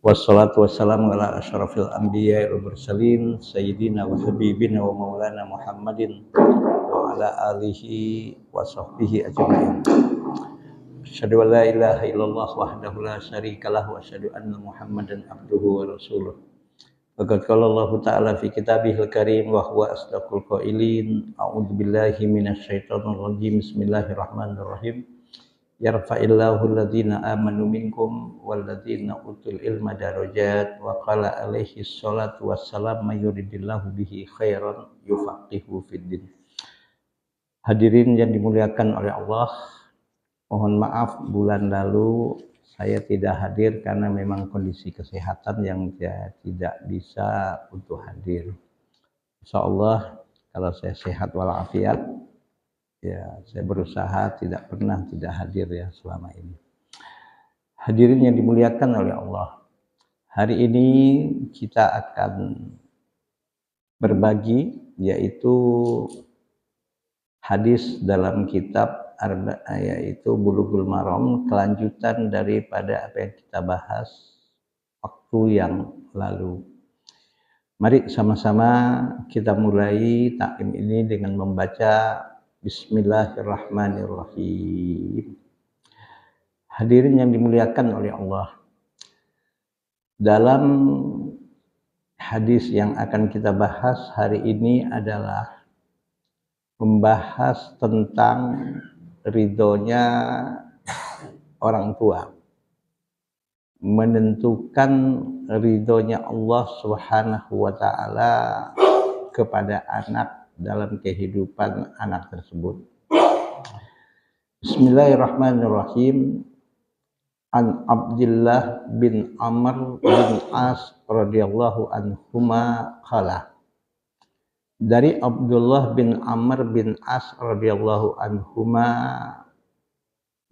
Wassalatu wassalamu ala asyrafil anbiya'i wal mursalin sayyidina wa habibina wa maulana Muhammadin wa ala alihi wa sahbihi ajma'in. Asyhadu an la ilaha illallah wahdahu la syarikalah wa asyhadu anna Muhammadan abduhu wa rasuluh. Faqad qala Allah ta'ala fi kitabihil karim wa huwa asdaqul qailin. A'udzu billahi minasyaitonir rajim. Bismillahirrahmanirrahim. Yarfa'illahu alladhina amanu minkum walladhina utul ilma darajat wa qala alaihi sholatu wassalam may yuridillahu bihi khairan yufaqihu fiddin. Hadirin yang dimuliakan oleh Allah, mohon maaf bulan lalu saya tidak hadir karena memang kondisi kesehatan yang tidak bisa untuk hadir. Insyaallah kalau saya sehat walafiat, ya, saya berusaha tidak hadir ya selama ini. Hadirin yang dimuliakan oleh Allah, hari ini kita akan berbagi yaitu hadis dalam kitab yaitu Bulughul Maram, kelanjutan daripada apa yang kita bahas waktu yang lalu. Mari sama-sama kita mulai taklim ini dengan membaca Bismillahirrahmanirrahim. Hadirin yang dimuliakan oleh Allah, dalam hadis yang akan kita bahas hari ini adalah membahas tentang ridhonya orang tua, menentukan ridhonya Allah Subhanahu wa ta'ala kepada anak dalam kehidupan anak tersebut. Bismillahirrahmanirrahim. An Abdullah bin Amr bin As radhiyallahu anhuma qala. Dari Abdullah bin Amr bin As radhiyallahu anhuma,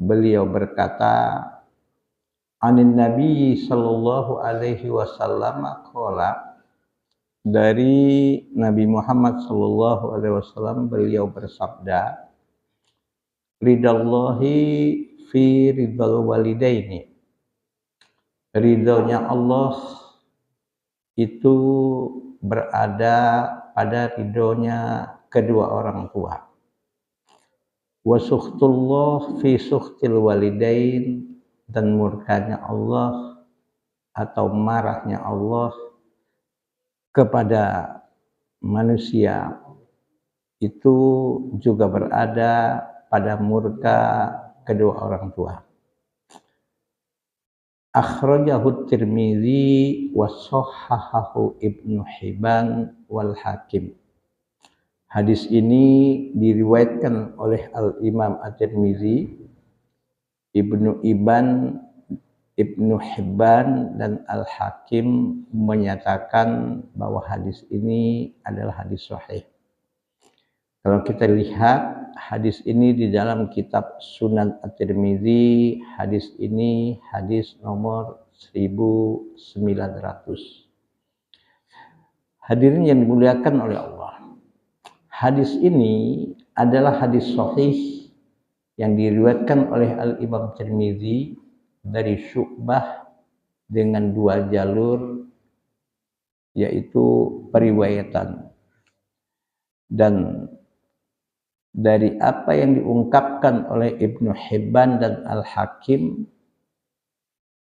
beliau berkata, anin Nabi sallallahu alaihi wasallam qala, dari Nabi Muhammad sallallahu alaihi wasallam beliau bersabda, ridallahi fi ridal walidaini. Ridhonya Allah itu berada pada ridhonya kedua orang tua. Wa sukhtullah fi sukhtil walidain, dan murkanya Allah atau marahnya Allah kepada manusia itu juga berada pada murka kedua orang tua. Akhrajahu Tirmidzi wa shahhahahu Ibnu Hibban wal Hakim. Hadis ini diriwayatkan oleh Al-Imam At-Tirmidzi, Ibnu Hibban dan Al-Hakim menyatakan bahwa hadis ini adalah hadis sahih. Kalau kita lihat hadis ini di dalam kitab Sunan At-Tirmidzi, hadis ini hadis nomor 1900. Hadirin yang dimuliakan oleh Allah, hadis ini adalah hadis sahih yang diriwayatkan oleh Al-Imam Tirmidzi dari Syu'bah dengan dua jalur, yaitu periwayatan. Dan dari apa yang diungkapkan oleh Ibnu Hibban dan Al-Hakim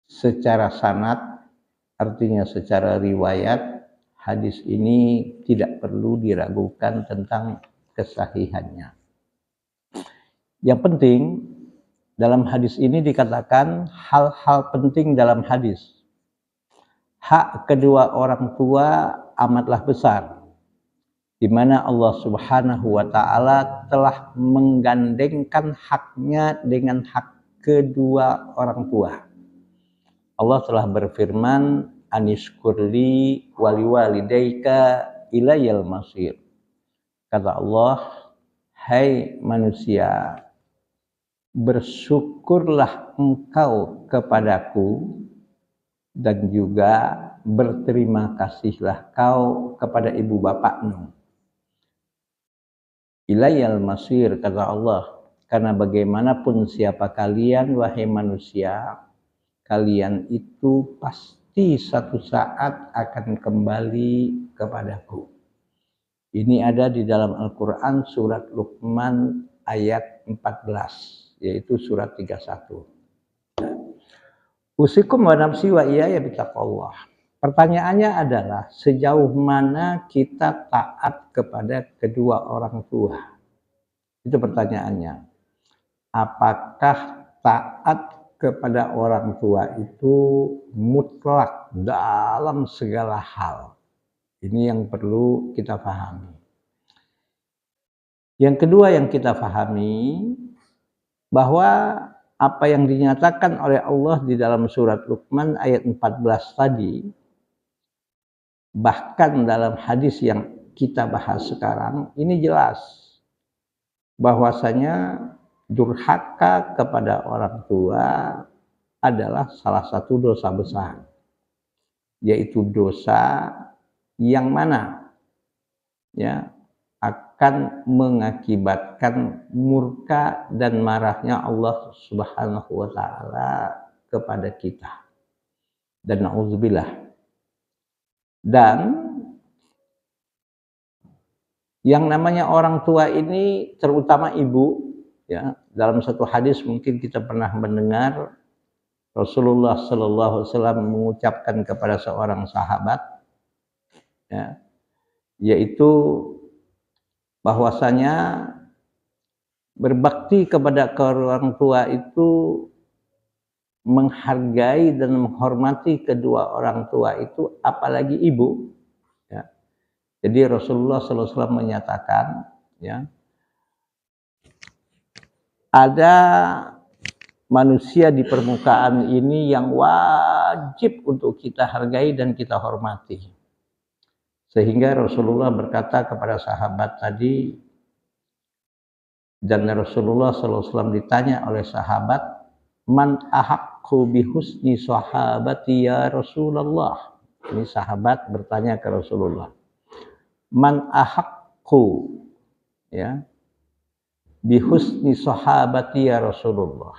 secara sanad, artinya secara riwayat, hadis ini tidak perlu diragukan tentang kesahihannya. Yang penting dalam hadis ini dikatakan hal-hal penting dalam hadis. Hak kedua orang tua amatlah besar, di mana Allah Subhanahu wa ta'ala telah menggandengkan haknya dengan hak kedua orang tua. Allah telah berfirman, anishkurli wali walidayka ilayal masir. Kata Allah, hai manusia, bersyukurlah engkau kepadaku dan juga berterima kasihlah kau kepada ibu bapakmu. Ilayal masir, kata Allah, karena bagaimanapun siapa kalian, wahai manusia, kalian itu pasti pasti satu saat akan kembali kepadaku. Ini ada di dalam Al-Quran surat Luqman ayat 14, yaitu surat 31. Usikum wa nafsi wa iyaya bittaqwallah. Pertanyaannya adalah sejauh mana kita taat kepada kedua orang tua? Itu pertanyaannya. Apakah taat kepada orang tua itu mutlak dalam segala hal? Ini yang perlu kita pahami. Yang kedua yang kita pahami bahwa apa yang dinyatakan oleh Allah di dalam surat Luqman ayat 14 tadi, bahkan dalam hadis yang kita bahas sekarang, ini jelas bahwasanya durhaka kepada orang tua adalah salah satu dosa besar, yaitu dosa yang mana ya akan mengakibatkan murka dan marahnya Allah Subhanahu wa taala kepada kita. Dan na'udzubillah. Dan yang namanya orang tua ini terutama ibu, ya, dalam satu hadis mungkin kita pernah mendengar Rasulullah Sallallahu Alaihi Wasallam mengucapkan kepada seorang sahabat, ya, yaitu bahwasanya berbakti kepada orang tua itu menghargai dan menghormati kedua orang tua itu, apalagi ibu. Ya. Jadi Rasulullah SAW menyatakan, ya, ada manusia di permukaan ini yang wajib untuk kita hargai dan kita hormati. Sehingga Rasulullah berkata kepada sahabat tadi, dan Rasulullah SAW ditanya oleh sahabat, man ahaqqu bihusni sahabati ya Rasulullah. Ini sahabat bertanya ke Rasulullah, man ahaqqu, ya, bihusni sahabati ya Rasulullah.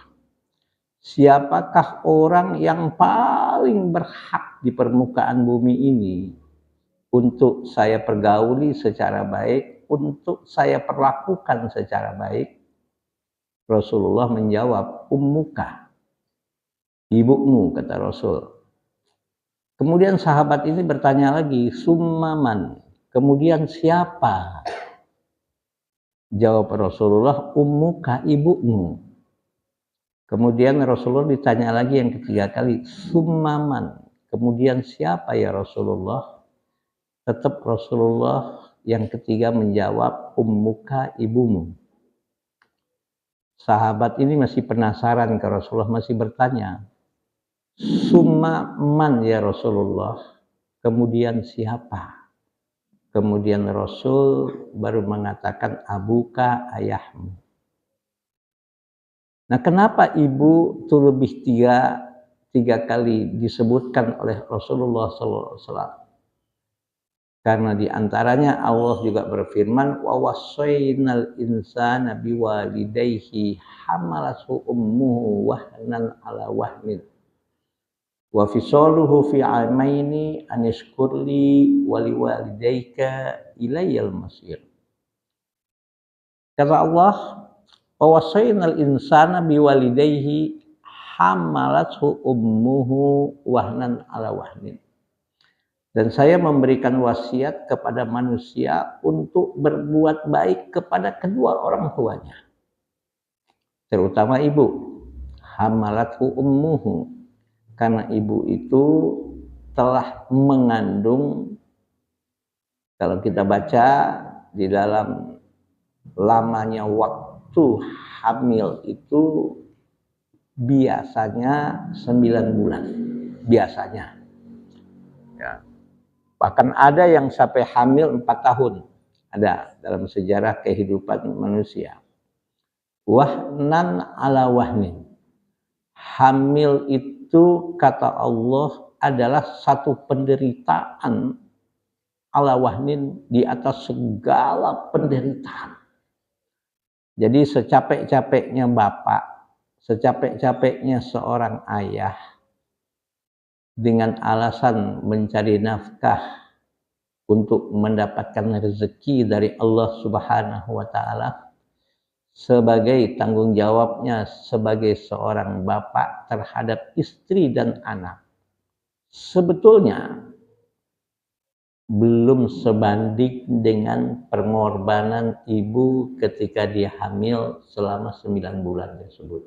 Siapakah orang yang paling berhak di permukaan bumi ini untuk saya pergauli secara baik, untuk saya perlakukan secara baik? Rasulullah menjawab, ummuka, ibumu, kata Rasul. Kemudian sahabat ini bertanya lagi, summaman, kemudian siapa? Jawab Rasulullah, ummuka, ibumu. Kemudian Rasulullah ditanya lagi yang ketiga kali, summaman, kemudian siapa ya Rasulullah? Tetap Rasulullah yang ketiga menjawab, ummuka, ibumu. Sahabat ini masih penasaran ke Rasulullah, masih bertanya, summa man ya Rasulullah, kemudian siapa? Kemudian Rasul baru mengatakan, abuka, ayahmu. Nah, kenapa ibu itu lebih tiga kali disebutkan oleh Rasulullah SAW? Karena diantaranya Allah juga berfirman, wa wassaynal insana biwalidayhi hamalathu ummuhu wahnan ala wahnin wa fisaluhu fi amaini anishkurli waliwalidayka ilayyal masir. Kata Allah, wa wassaynal insana biwalidayhi hamalathu ummuhu wahnan ala wahnin. Dan saya memberikan wasiat kepada manusia untuk berbuat baik kepada kedua orang tuanya, terutama ibu. Hamalathu ummuhu, karena ibu itu telah mengandung. Kalau kita baca di dalam lamanya waktu hamil itu biasanya 9 bulan, biasanya. Ya. Bahkan ada yang sampai hamil 4 tahun. Ada dalam sejarah kehidupan manusia. Wahnan ala wahnin. Hamil itu kata Allah adalah satu penderitaan ala wahnin, di atas segala penderitaan. Jadi secapek-capeknya bapak, secapek-capeknya seorang ayah, dengan alasan mencari nafkah untuk mendapatkan rezeki dari Allah Subhanahu wa taala sebagai tanggung jawabnya sebagai seorang bapak terhadap istri dan anak, sebetulnya belum sebanding dengan pengorbanan ibu ketika dia hamil selama 9 bulan tersebut.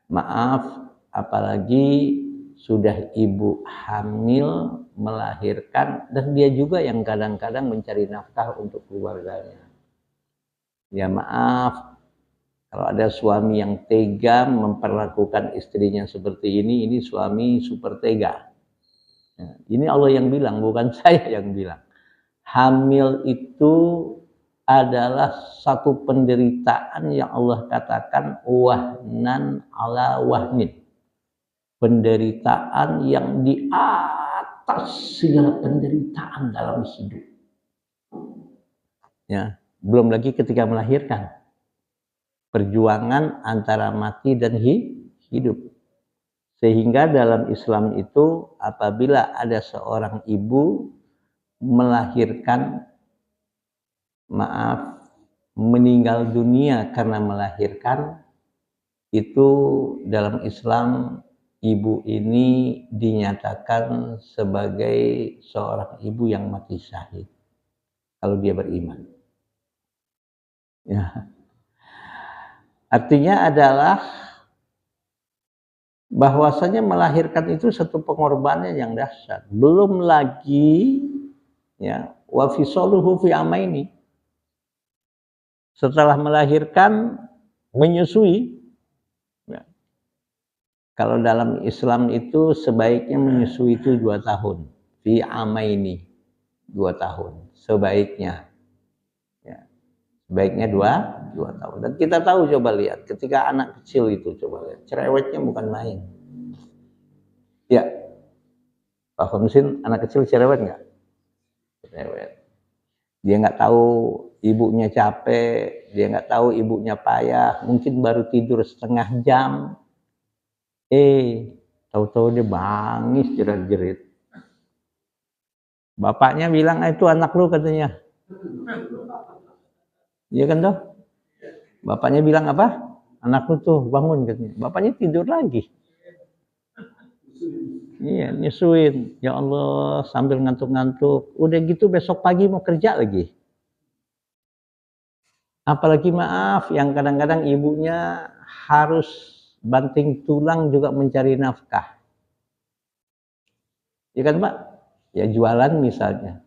Maaf, apalagi sudah ibu hamil, melahirkan, dan dia juga yang kadang-kadang mencari nafkah untuk keluarganya. Ya maaf, kalau ada suami yang tega memperlakukan istrinya seperti ini suami super tega. Ya, ini Allah yang bilang, bukan saya yang bilang. Hamil itu adalah satu penderitaan yang Allah katakan wahnan ala wahnin. Penderitaan yang di atas segala penderitaan dalam hidup. Ya, belum lagi ketika melahirkan. Perjuangan antara mati dan hidup. Sehingga dalam Islam itu apabila ada seorang ibu melahirkan, meninggal dunia karena melahirkan, itu dalam Islam ibu ini dinyatakan sebagai seorang ibu yang mati syahid kalau dia beriman. Ya. Artinya adalah bahwasanya melahirkan itu satu pengorbanan yang dahsyat. Belum lagi ya wa fisaluhu fi amaini. Setelah melahirkan menyusui. Ya. Kalau dalam Islam itu sebaiknya menyusui itu 2 tahun. Fi amaini 2 tahun sebaiknya. Ya. Sebaiknya 2 tahun. Dan kita tahu, coba lihat ketika anak kecil itu, coba lihat cerewetnya bukan main. Ya, Pak Komsin, anak kecil cerewet nggak? Cerewet. Dia nggak tahu ibunya capek, dia nggak tahu ibunya payah, mungkin baru tidur setengah jam, tahu-tahu dia bangis jerat-jerit. Bapaknya bilang, itu anak lu katanya. Iya kan toh? Bapaknya bilang apa? Anak lu tuh bangun katanya. Bapaknya tidur lagi. Iya, nyusuin. Ya Allah, sambil ngantuk-ngantuk. Udah gitu besok pagi mau kerja lagi. Apalagi maaf, yang kadang-kadang ibunya harus banting tulang juga mencari nafkah. Ya kan Pak? Ya jualan misalnya.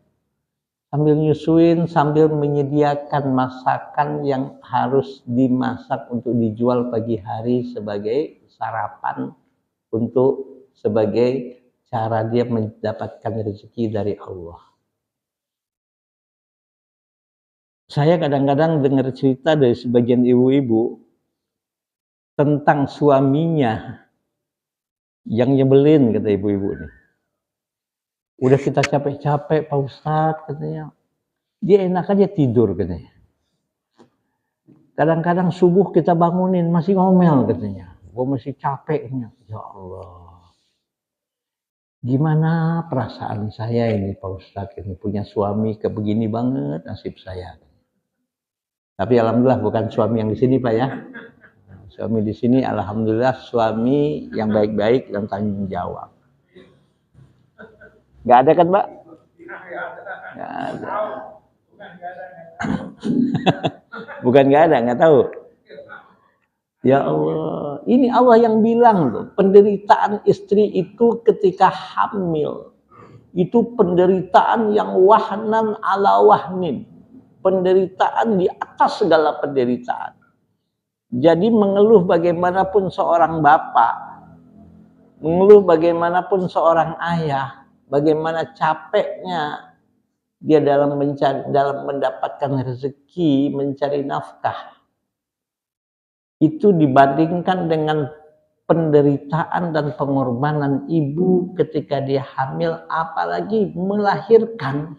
Sambil nyusuin, sambil menyediakan masakan yang harus dimasak untuk dijual pagi hari sebagai sarapan, untuk sebagai cara dia mendapatkan rezeki dari Allah. Saya kadang-kadang dengar cerita dari sebagian ibu-ibu tentang suaminya yang nyebelin, kata ibu-ibu ini. Udah kita capek-capek Pak Ustadz katanya, dia enak aja tidur katanya. Kadang-kadang subuh kita bangunin masih ngomel katanya. Gue masih capeknya. Ya Allah. Gimana perasaan saya ini Pak Ustadz, ini punya suami kebegini banget nasib saya. Tapi alhamdulillah bukan suami yang di sini Pak ya. Suami di sini alhamdulillah suami yang baik-baik dan tanggung jawab. Gak ada kan Pak? Gak ada. Bukan gak ada, gak tahu. Ya Allah, ini Allah yang bilang loh, penderitaan istri itu ketika hamil itu penderitaan yang wahnan ala wahnin, penderitaan di atas segala penderitaan. Jadi mengeluh bagaimanapun seorang bapak, mengeluh bagaimanapun seorang ayah, bagaimana capeknya dia dalam mendapatkan rezeki, mencari nafkah, itu dibandingkan dengan penderitaan dan pengorbanan ibu ketika dia hamil, apalagi melahirkan.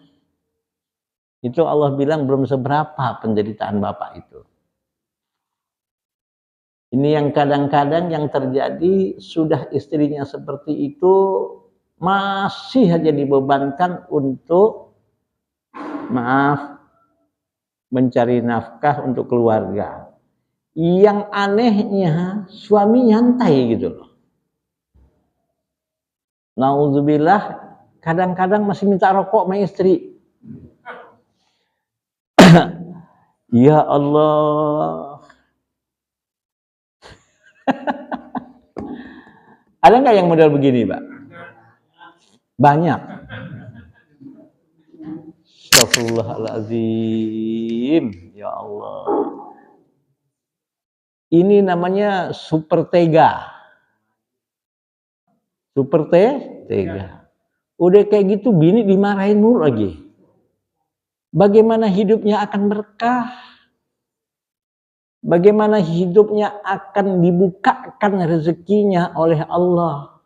Itu Allah bilang belum seberapa penderitaan bapak itu. Ini yang kadang-kadang yang terjadi, sudah istrinya seperti itu, masih saja dibebankan untuk, maaf, mencari nafkah untuk keluarga. Yang anehnya, suami nyantai gitu loh. Nauzubillah, kadang-kadang masih minta rokok sama istri. Ya Allah. Ada nggak yang model begini, Pak? Banyak. Astagfirullahaladzim. Ya Allah. Ini namanya super tega. Super tega. Udah kayak gitu bini dimarahin mulu lagi. Bagaimana hidupnya akan berkah? Bagaimana hidupnya akan dibukakan rezekinya oleh Allah?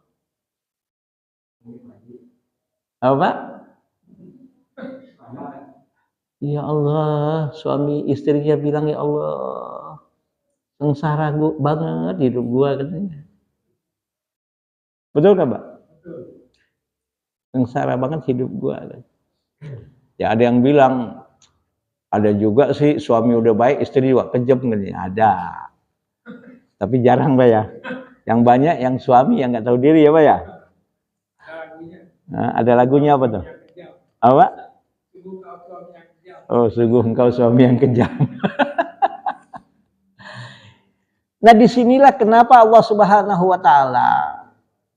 Apa? Ya Allah, suami istrinya bilang, ya Allah, sengsara banget hidup gua katanya. Betul kan, Pak? Sengsara banget hidup gua. Ya ada yang bilang, ada juga sih suami udah baik, istri juga kejam katanya. Ada. Tapi jarang, Pak ya. Yang banyak yang suami yang nggak tahu diri ya, Pak ya. Nah, ada lagunya apa tuh? Apa? Oh, sungguh engkau suami yang kejam. Nah, disinilah kenapa Allah Subhanahu wa Ta'ala,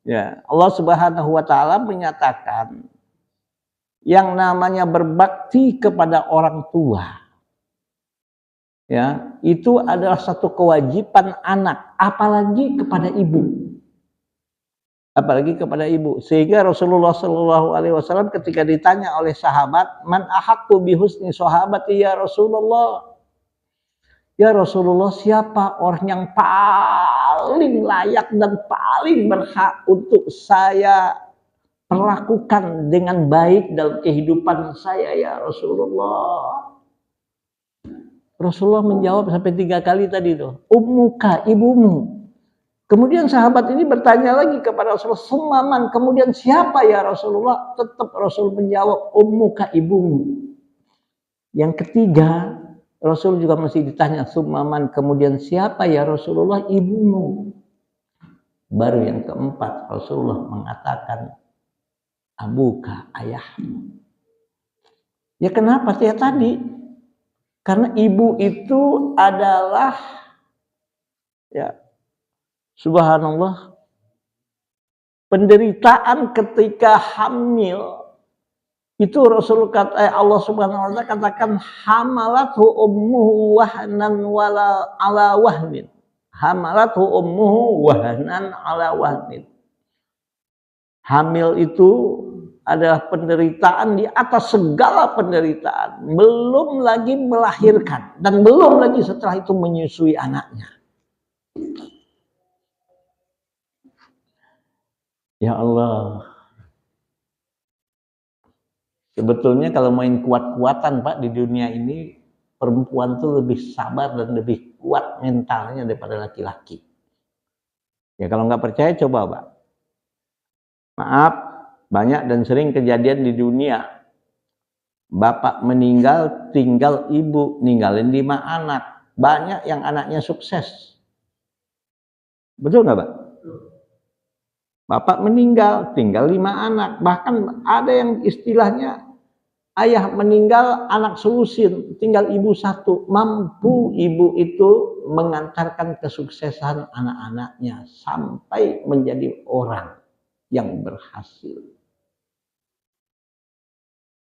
ya, Allah Subhanahu wa Ta'ala menyatakan yang namanya berbakti kepada orang tua, ya, itu adalah satu kewajiban anak, apalagi kepada ibu. Apalagi kepada ibu. Sehingga Rasulullah Shallallahu Alaihi Wasallam ketika ditanya oleh sahabat, man ahaqqu bihusni sahabati ya Rasulullah. Ya Rasulullah, siapa orang yang paling layak dan paling berhak untuk saya perlakukan dengan baik dalam kehidupan saya ya Rasulullah? Rasulullah menjawab sampai 3 kali tadi itu, ummuka, ibumu. Kemudian sahabat ini bertanya lagi kepada Rasulullah, sumaman, kemudian siapa ya Rasulullah? Tetap Rasul menjawab, ummuka, ibumu. Yang ketiga, Rasul juga masih ditanya, sumaman, kemudian siapa ya Rasulullah? Ibumu. Baru yang keempat, Rasulullah mengatakan, abuka, ayahmu. Ya kenapa? Ya tadi, karena ibu itu adalah, ya subhanallah, penderitaan ketika hamil. Itu Rasul kata, Allah Subhanahu wa Ta'ala katakan, hamalathu ummuhu wahnan wala ala wahnin. Hamalathu ummuhu wahnan ala wahnin. Hamil itu adalah penderitaan di atas segala penderitaan. Belum lagi melahirkan dan belum lagi setelah itu menyusui anaknya. Ya Allah. Sebetulnya kalau main kuat-kuatan, Pak, di dunia ini perempuan tuh lebih sabar dan lebih kuat mentalnya daripada laki-laki. Ya kalau nggak percaya coba, Pak. Maaf, banyak dan sering kejadian di dunia. Bapak meninggal, tinggal ibu, ninggalin 5 anak. Banyak yang anaknya sukses. Betul nggak, Pak? Bapak meninggal, tinggal 5 anak. Bahkan ada yang istilahnya, ayah meninggal, anak selusin, tinggal ibu 1. Mampu ibu itu mengantarkan kesuksesan anak-anaknya sampai menjadi orang yang berhasil.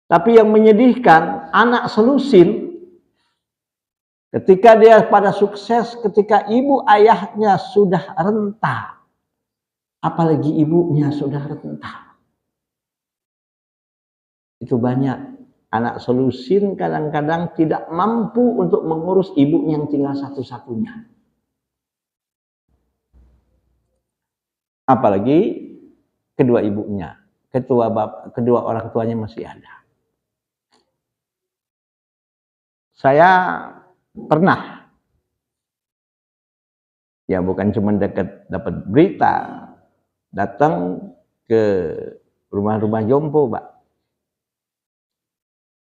Tapi yang menyedihkan, anak selusin, ketika dia pada sukses, ketika ibu ayahnya sudah renta, apalagi ibunya sudah renta. Itu banyak. Anak selusin kadang-kadang tidak mampu untuk mengurus ibunya yang tinggal satu-satunya. Apalagi kedua ibunya, kedua orang tuanya masih ada. Saya pernah Ya bukan cuma dapat berita, datang ke rumah-rumah jompo, Pak.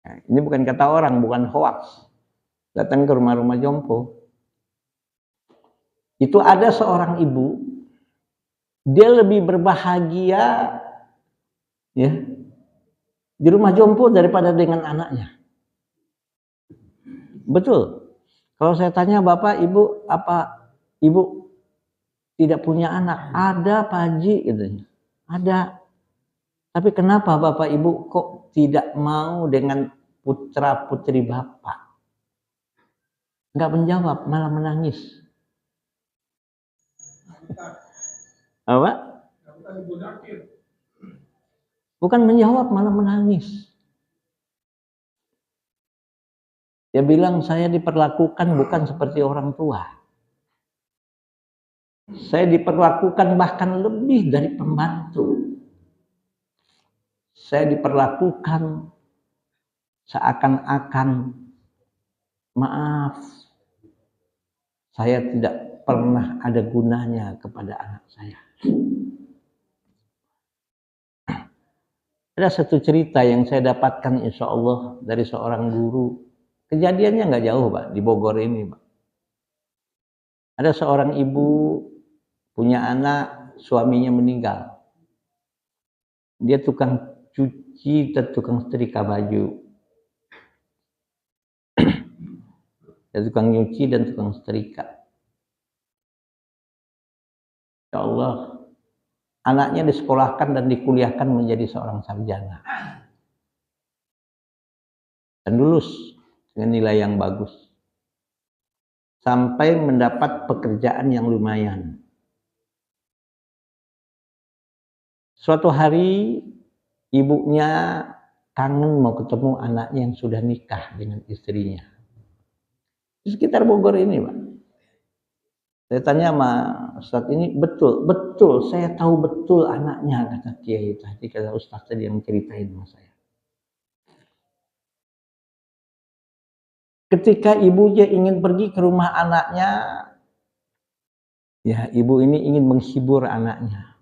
Nah, ini bukan kata orang, bukan hoax. Datang ke rumah-rumah jompo. Itu ada seorang ibu, dia lebih berbahagia ya di rumah jompo daripada dengan anaknya. Betul. Kalau saya tanya Bapak, Ibu, apa Ibu tidak punya anak? Ada, Pak Haji, gitu. Ada. Tapi kenapa Bapak Ibu kok tidak mau dengan putra putri Bapak? Enggak menjawab, malah menangis. Apa? Bukan menjawab, malah menangis. Dia bilang saya diperlakukan bukan seperti orang tua. Saya diperlakukan bahkan lebih dari pembantu. Saya diperlakukan seakan-akan, maaf, saya tidak pernah ada gunanya kepada anak saya. Ada satu cerita yang saya dapatkan insya Allah dari seorang guru. Kejadiannya nggak jauh Pak, di Bogor ini Pak. Ada seorang ibu punya anak, suaminya meninggal. Dia tukang cuci dan tukang setrika baju. Dia tukang nyuci dan tukang setrika. Ya Allah, anaknya disekolahkan dan dikuliahkan menjadi seorang sarjana. Dan lulus dengan nilai yang bagus. Sampai mendapat pekerjaan yang lumayan. Suatu hari ibunya kangen mau ketemu anaknya yang sudah nikah dengan istrinya. Di sekitar Bogor ini, Pak. Saya tanya sama Ustadz ini, betul, saya tahu betul anaknya, kata Kiai tadi, kata Ustadz tadi yang ceritain sama saya. Ketika ibunya ingin pergi ke rumah anaknya, ya ibu ini ingin menghibur anaknya.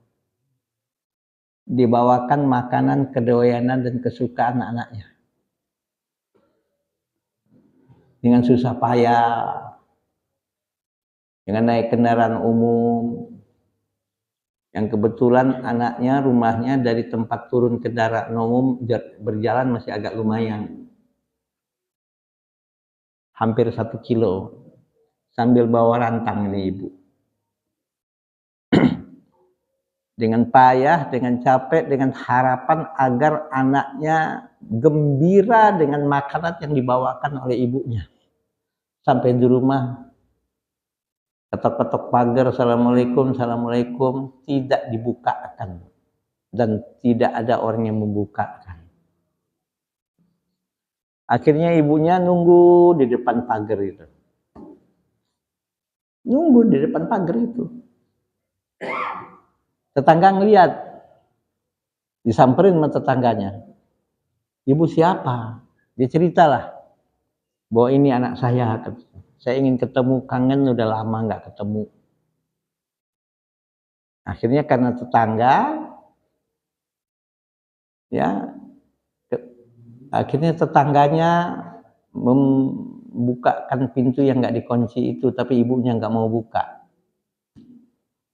Dibawakan makanan, kedoyanan dan kesukaan anaknya. Dengan susah payah, dengan naik kendaraan umum, yang kebetulan anaknya rumahnya dari tempat turun kendaraan umum berjalan masih agak lumayan. Hampir 1 kilo. Sambil bawa rantang ini ibu. Dengan payah, dengan capek, dengan harapan agar anaknya gembira dengan makanan yang dibawakan oleh ibunya. Sampai di rumah, ketok-ketok pagar, assalamualaikum, assalamualaikum, tidak dibukakan. Dan tidak ada orang yang membukakan. Akhirnya ibunya nunggu di depan pagar itu. Nunggu di depan pagar itu. Tetangga ngeliat, disamperin sama tetangganya. Ibu siapa? Dia ceritalah bahwa ini anak saya. Saya ingin ketemu, kangen udah lama nggak ketemu. Akhirnya karena tetangga, ya, akhirnya tetangganya membukakan pintu yang nggak dikunci itu, tapi ibunya nggak mau buka.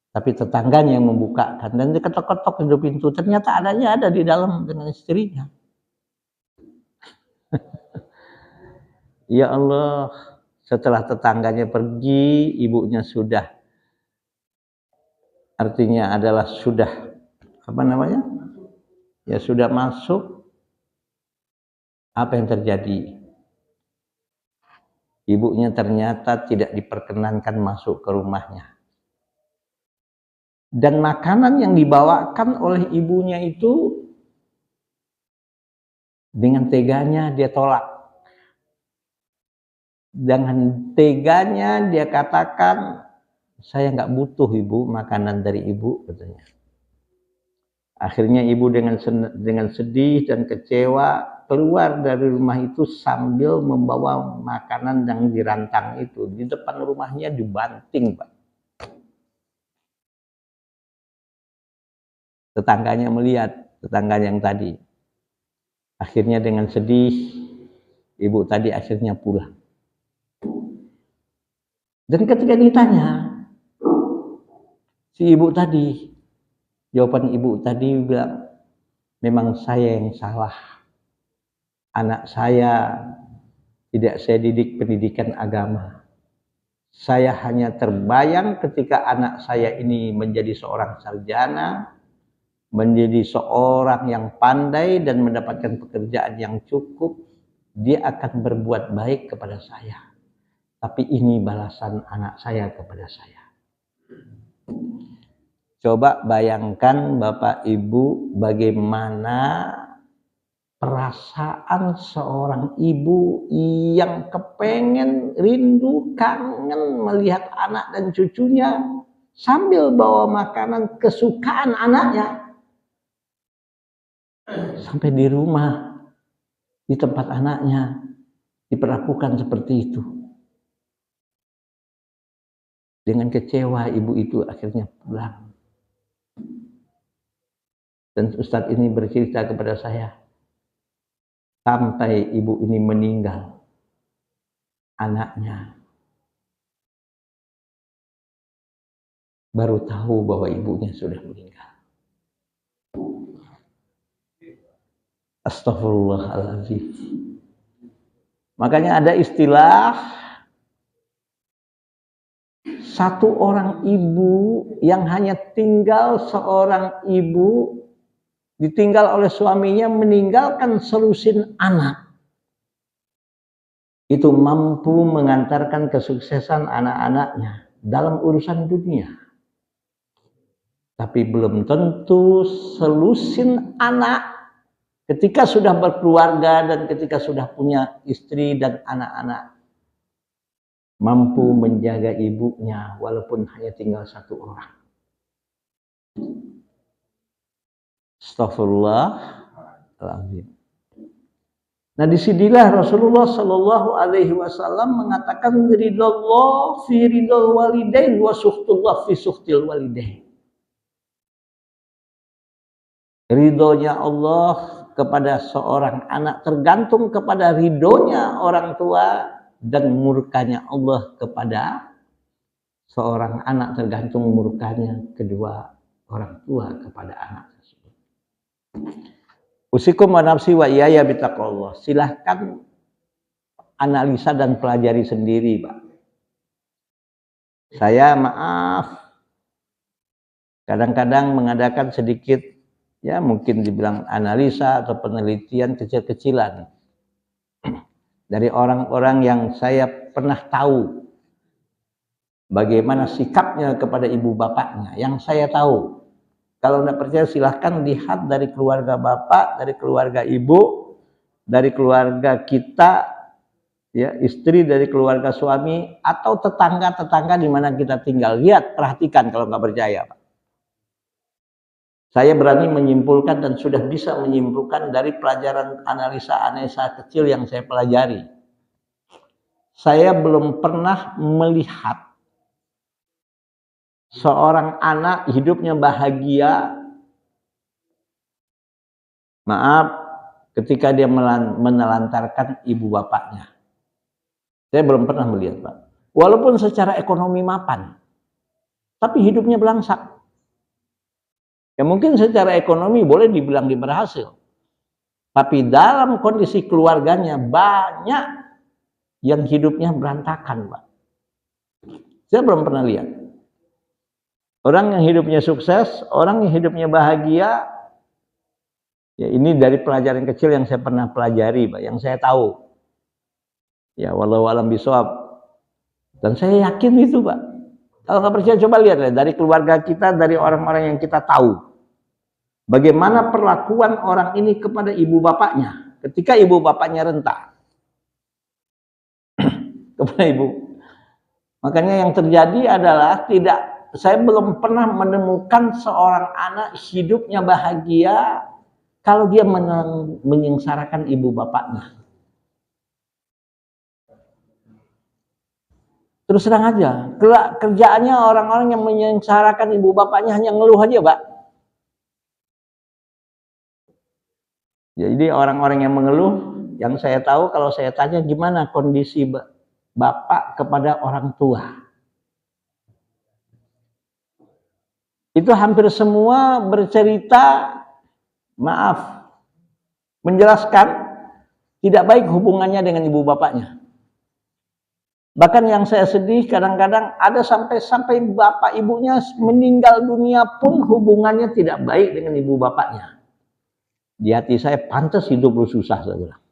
Tapi tetangganya yang membukakan dan dia ketok-ketok di pintu. Ternyata adanya ada di dalam dengan istrinya. Ya Allah, setelah tetangganya pergi, ibunya sudah, artinya adalah sudah, apa namanya? Ya sudah masuk. Apa yang terjadi? Ibunya ternyata tidak diperkenankan masuk ke rumahnya. Dan makanan yang dibawakan oleh ibunya itu dengan teganya dia tolak. Dengan teganya dia katakan, saya nggak butuh ibu makanan dari ibu, katanya. Akhirnya ibu dengan sedih dan kecewa keluar dari rumah itu sambil membawa makanan yang dirantang itu. Di depan rumahnya dibanting, Pak. Tetangganya melihat, tetangganya yang tadi. Akhirnya dengan sedih, ibu tadi akhirnya pulang. Dan ketika ditanya, si ibu tadi, jawaban ibu tadi bilang, memang saya yang salah. Anak saya tidak saya didik pendidikan agama. Saya hanya terbayang ketika anak saya ini menjadi seorang sarjana, menjadi seorang yang pandai dan mendapatkan pekerjaan yang cukup, dia akan berbuat baik kepada saya. Tapi ini balasan anak saya kepada saya. Coba bayangkan Bapak Ibu bagaimana perasaan seorang ibu yang kepengen, rindu, kangen melihat anak dan cucunya sambil bawa makanan kesukaan anaknya. Sampai di rumah, di tempat anaknya diperlakukan seperti itu. Dengan kecewa ibu itu akhirnya pulang. Dan Ustadz ini bercerita kepada saya, sampai ibu ini meninggal, anaknya baru tahu bahwa ibunya sudah meninggal. Astaghfirullahaladzim. Makanya ada istilah, satu orang ibu yang hanya tinggal seorang ibu, ditinggal oleh suaminya, meninggalkan selusin anak. Itu mampu mengantarkan kesuksesan anak-anaknya dalam urusan dunia. Tapi belum tentu selusin anak ketika sudah berkeluarga dan ketika sudah punya istri dan anak-anak mampu menjaga ibunya walaupun hanya tinggal satu orang. Astaghfirullahaladzim. Nah, disinilah Rasulullah Shallallahu Alaihi Wasallam mengatakan ridallah fi ridal walidain wa suhtullah fi suhtil walidain. Ridhonya Allah kepada seorang anak tergantung kepada ridhonya orang tua, dan murkanya Allah kepada seorang anak tergantung murkanya kedua orang tua kepada anak tersebut. Usikum wa nafsi wa iyaya bitaqwallah. Silahkan analisa dan pelajari sendiri, Pak. Saya maaf kadang-kadang mengadakan sedikit, ya mungkin dibilang analisa atau penelitian kecil-kecilan dari orang-orang yang saya pernah tahu bagaimana sikapnya kepada ibu bapaknya. Yang saya tahu, kalau tidak percaya silahkan lihat dari keluarga bapak, dari keluarga ibu, dari keluarga kita, ya istri, dari keluarga suami, atau tetangga-tetangga di mana kita tinggal. Lihat, perhatikan kalau nggak percaya, Pak. Saya berani menyimpulkan dan sudah bisa menyimpulkan dari pelajaran analisa kecil yang saya pelajari. Saya belum pernah melihat seorang anak hidupnya bahagia, maaf, ketika dia menelantarkan ibu bapaknya. Saya belum pernah melihat, Pak. Walaupun secara ekonomi mapan, tapi hidupnya belangsak. Ya mungkin secara ekonomi boleh dibilang dia berhasil, tapi dalam kondisi keluarganya banyak yang hidupnya berantakan, Pak. Saya belum pernah lihat orang yang hidupnya sukses, orang yang hidupnya bahagia. Ya ini dari pelajaran kecil yang saya pernah pelajari, Pak, yang saya tahu. Ya wallahu alam bisawab. Dan saya yakin itu, Pak. Kalau nggak percaya coba lihat dari keluarga kita, dari orang-orang yang kita tahu. Bagaimana perlakuan orang ini kepada ibu bapaknya ketika ibu bapaknya renta. Kepada ibu. Makanya yang terjadi adalah saya belum pernah menemukan seorang anak hidupnya bahagia kalau dia menyengsarakan ibu bapaknya. Terus terang aja, kerjaannya orang-orang yang menyengsarakan ibu bapaknya hanya ngeluh aja, Pak. Jadi orang-orang yang mengeluh, yang saya tahu kalau saya tanya gimana kondisi bapak kepada orang tua, itu hampir semua bercerita, maaf, menjelaskan tidak baik hubungannya dengan ibu bapaknya. Bahkan yang saya sedih kadang-kadang ada sampai bapak ibunya meninggal dunia pun hubungannya tidak baik dengan ibu bapaknya. Di hati saya, pantas hidup lu susah, saya bilang.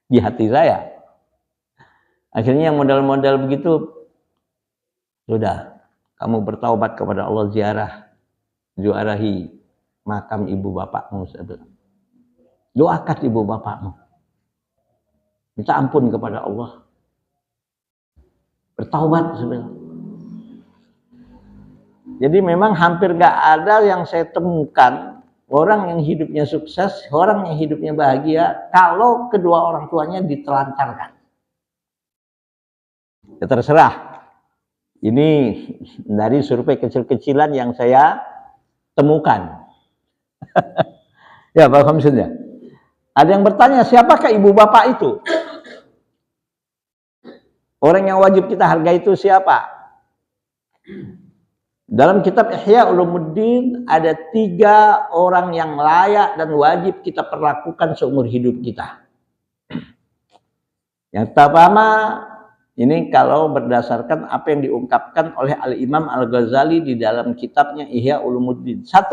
Di hati saya. Akhirnya yang model-model begitu, sudah, kamu bertaubat kepada Allah, ziarahi makam ibu bapakmu, saya bilang. Doakan ibu bapakmu. Minta ampun kepada Allah. Bertaubat, saya bilang. Jadi memang hampir gak ada yang saya temukan orang yang hidupnya sukses, orang yang hidupnya bahagia, kalau kedua orang tuanya ditelantarkan. Ya terserah. Ini dari survei kecil-kecilan yang saya temukan. Ya, Pak Hamsun ya. Ada yang bertanya, siapakah ibu bapak itu? Orang yang wajib kita hargai itu siapa? Dalam kitab Ihya Ulumuddin ada 3 orang yang layak dan wajib kita perlakukan seumur hidup kita. Yang pertama, ini kalau berdasarkan apa yang diungkapkan oleh Al-Imam Al-Ghazali di dalam kitabnya Ihya Ulumuddin. 1.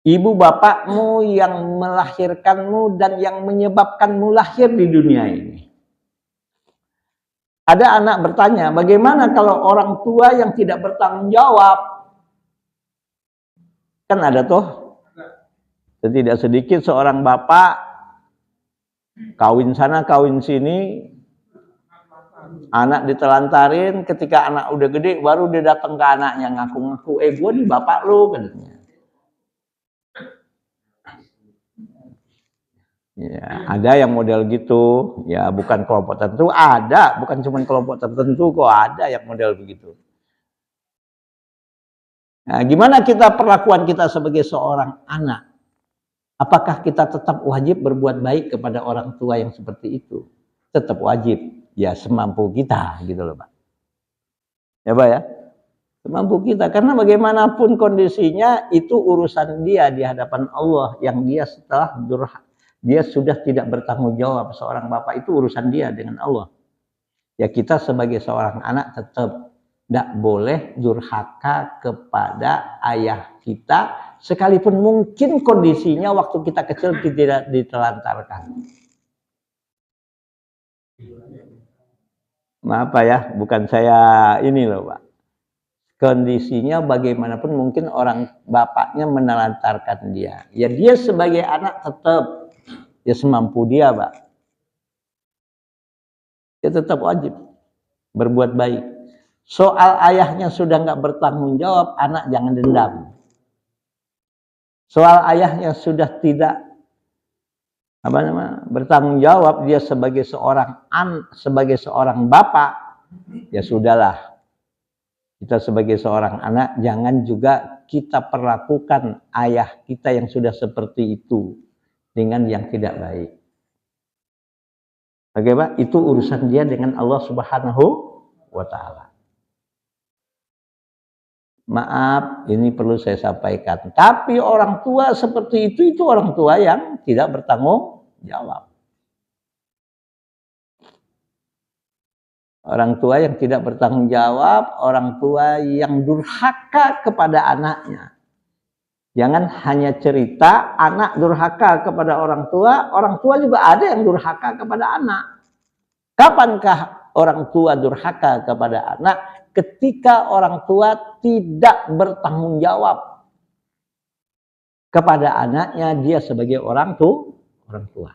Ibu bapakmu yang melahirkanmu dan yang menyebabkanmu lahir di dunia ini. Ada anak bertanya, bagaimana kalau orang tua yang tidak bertanggung jawab? Kan ada toh. Tidak sedikit seorang bapak kawin sana, kawin sini, anak ditelantarin, ketika anak udah gede baru dia datang ke anaknya ngaku-ngaku, gue nih bapak lu, katanya. Ya, ada yang model gitu, ya bukan kelompok tertentu, ada, bukan cuma kelompok tertentu kok, ada yang model begitu. Nah, gimana kita perlakuan kita sebagai seorang anak? Apakah kita tetap wajib berbuat baik kepada orang tua yang seperti itu? Tetap wajib, ya semampu kita, gitu loh Pak. Ya Pak ya, semampu kita, karena bagaimanapun kondisinya itu urusan dia di hadapan Allah yang dia setelah dia sudah tidak bertanggung jawab. Seorang bapak itu urusan dia dengan Allah. Ya kita sebagai seorang anak tetap tidak boleh durhaka kepada ayah kita, sekalipun mungkin kondisinya waktu kita kecil tidak ditelantarkan. Maaf Pak ya, bukan saya ini loh Pak. Kondisinya bagaimanapun mungkin orang bapaknya menelantarkan dia. Ya dia sebagai anak tetap ya semampu dia, Pak. Dia tetap wajib berbuat baik. Soal ayahnya sudah nggak bertanggung jawab, anak jangan dendam. Soal ayahnya sudah tidak bertanggung jawab, dia sebagai seorang bapak, ya sudahlah. Kita sebagai seorang anak jangan juga kita perlakukan ayah kita yang sudah seperti itu dengan yang tidak baik. Oke Pak, itu urusan dia dengan Allah Subhanahu wa Ta'ala. Maaf, ini perlu saya sampaikan. Tapi orang tua seperti itu orang tua yang tidak bertanggung jawab. Orang tua yang tidak bertanggung jawab, orang tua yang durhaka kepada anaknya. Jangan hanya cerita anak durhaka kepada orang tua juga ada yang durhaka kepada anak. Kapankah orang tua durhaka kepada anak? Ketika orang tua tidak bertanggung jawab kepada anaknya, dia sebagai orang tua.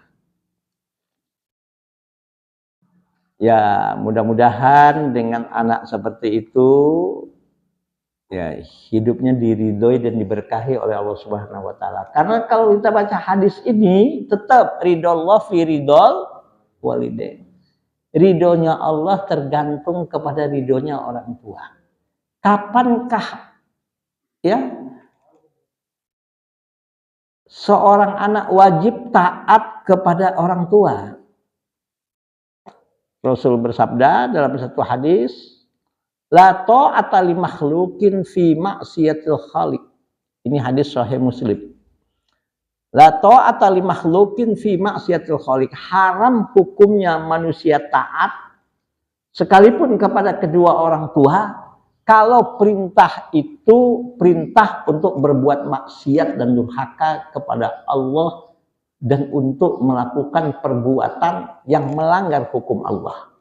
Ya, mudah-mudahan dengan anak seperti itu, ya hidupnya diridhoi dan diberkahi oleh Allah Subhanahu wa Ta'ala. Karena kalau kita baca hadis ini, tetap ridhollah fi ridhol walidain. Ridhonya Allah tergantung kepada ridhonya orang tua. Kapankah ya seorang anak wajib taat kepada orang tua. Rasul bersabda dalam satu hadis, la ta'ata li makhluqin fi ma'siyatil khaliq. Ini hadis sahih Muslim. La ta'ata li makhluqin fi ma'siyatil khaliq. Haram hukumnya manusia taat sekalipun kepada kedua orang tua kalau perintah itu perintah untuk berbuat maksiat dan durhaka kepada Allah dan untuk melakukan perbuatan yang melanggar hukum Allah.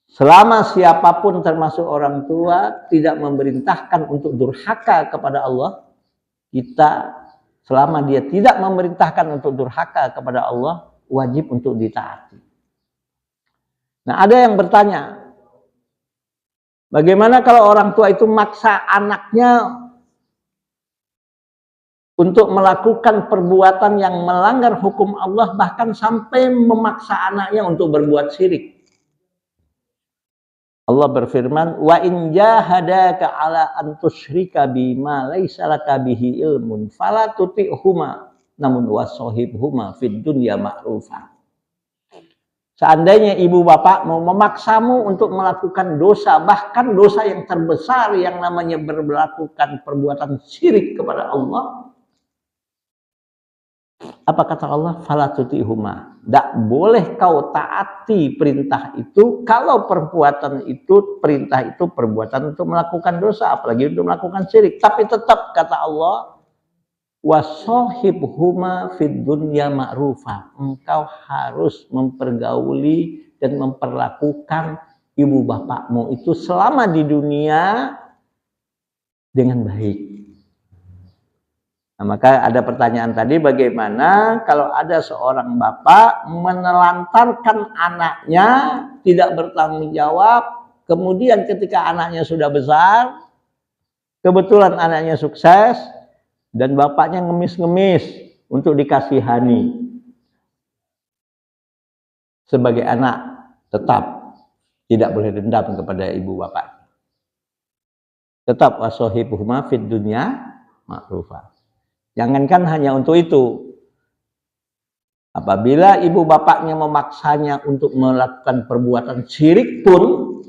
Selama siapapun termasuk orang tua tidak memerintahkan untuk durhaka kepada Allah, selama dia tidak memerintahkan untuk durhaka kepada Allah, wajib untuk ditaati. Nah, ada yang bertanya, bagaimana kalau orang tua itu maksa anaknya untuk melakukan perbuatan yang melanggar hukum Allah, bahkan sampai memaksa anaknya untuk berbuat syirik? Allah berfirman, wa in jahadaka ala an tusyrika bima laisa laka bihi ilmun fala tuti'huma namun wasahibhuma fid dunya ma'rufa. Seandainya ibu bapak mau memaksamu untuk melakukan dosa, bahkan dosa yang terbesar yang namanya melakukan perbuatan syirik kepada Allah, apa kata Allah? Fala tuti'huma. Tidak boleh kau taati perintah itu kalau perbuatan itu, perintah itu perbuatan untuk melakukan dosa, apalagi untuk melakukan syirik. Tapi tetap kata Allah, wasahibhuma fid dunya ma'rufa. Engkau harus mempergauli dan memperlakukan ibu bapakmu itu selama di dunia dengan baik. Nah, maka ada pertanyaan tadi, bagaimana kalau ada seorang bapak menelantarkan anaknya, tidak bertanggung jawab, kemudian ketika anaknya sudah besar, kebetulan anaknya sukses, dan bapaknya ngemis-ngemis untuk dikasihani. Sebagai anak, tetap tidak boleh dendam kepada ibu bapak. Tetap wasohibuhuma fid dunya ma'rufa. Jangankan hanya untuk itu. Apabila ibu bapaknya memaksanya untuk melakukan perbuatan syirik pun,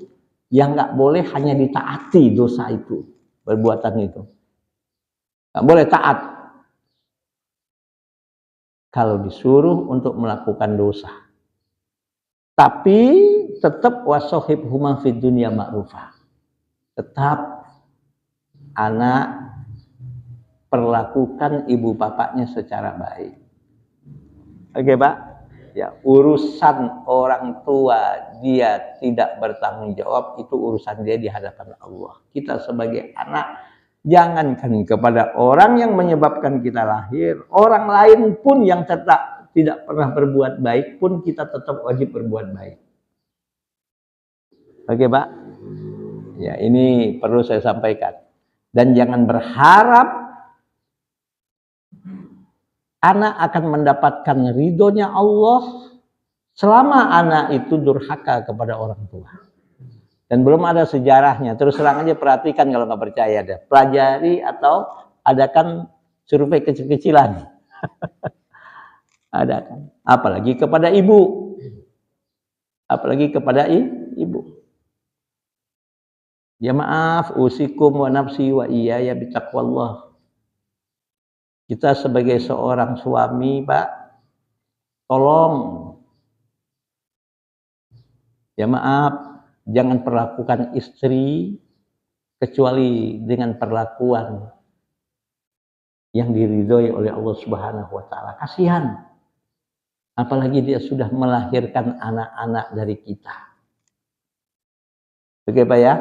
yang nggak boleh hanya ditaati dosa itu, perbuatan itu. Nggak boleh taat. Kalau disuruh untuk melakukan dosa. Tapi tetap wasohibhuma fid dunya ma'rufa. Tetap anak perlakukan ibu bapaknya secara baik. Oke, Pak? Ya, urusan orang tua dia tidak bertanggung jawab, itu urusan dia di hadapan Allah. Kita sebagai anak, jangankan kepada orang yang menyebabkan kita lahir, orang lain pun yang tetap tidak pernah berbuat baik pun kita tetap wajib berbuat baik. Oke, Pak? Ya, ini perlu saya sampaikan. Dan jangan berharap anak akan mendapatkan ridhonya Allah selama anak itu durhaka kepada orang tua. Dan belum ada sejarahnya. Terus terang aja, perhatikan kalau nggak percaya deh. Pelajari atau adakan survei kecil-kecilan. Adakan. Apalagi kepada ibu. Apalagi kepada ibu. Ya maaf, usikum wa nafsi wa iyaya bitaqwallah. Kita sebagai seorang suami, Pak, tolong, ya maaf, jangan perlakukan istri kecuali dengan perlakuan yang diridhoi oleh Allah Subhanahu wa Ta'ala. Kasihan, apalagi dia sudah melahirkan anak-anak dari kita. Oke, Pak ya?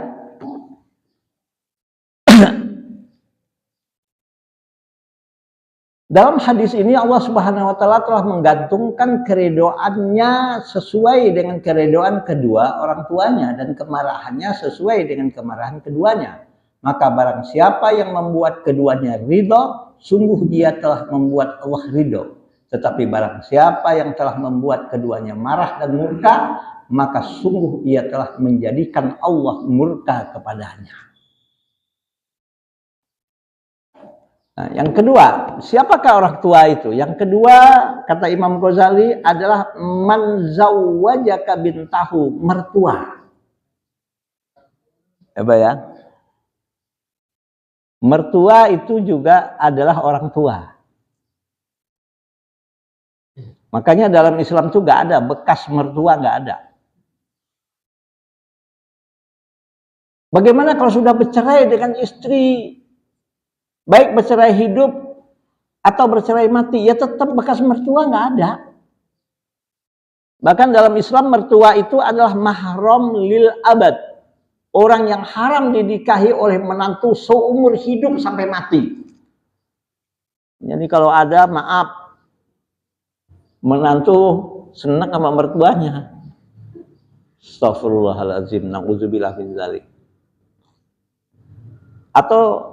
Dalam hadis ini Allah Subhanahu wa Ta'ala telah menggantungkan keridhoannya sesuai dengan keridhoan kedua orang tuanya dan kemarahannya sesuai dengan kemarahan keduanya. Maka barang siapa yang membuat keduanya ridho, sungguh dia telah membuat Allah ridho. Tetapi barang siapa yang telah membuat keduanya marah dan murka, maka sungguh ia telah menjadikan Allah murka kepadanya. Nah, yang kedua, siapakah orang tua itu? Yang kedua, kata Imam Ghazali adalah man zawwajaka bintahu, mertua. Apa ya? Mertua itu juga adalah orang tua. Makanya dalam Islam itu nggak ada bekas mertua, nggak ada. Bagaimana kalau sudah bercerai dengan istri, baik bercerai hidup atau bercerai mati, ya tetap bekas mertua nggak ada. Bahkan dalam Islam mertua itu adalah mahram lil abad, orang yang haram dinikahi oleh menantu seumur hidup sampai mati. Jadi kalau ada, maaf, menantu senang sama mertuanya, astagfirullahaladzim, na'udzubillah min dzalik. Atau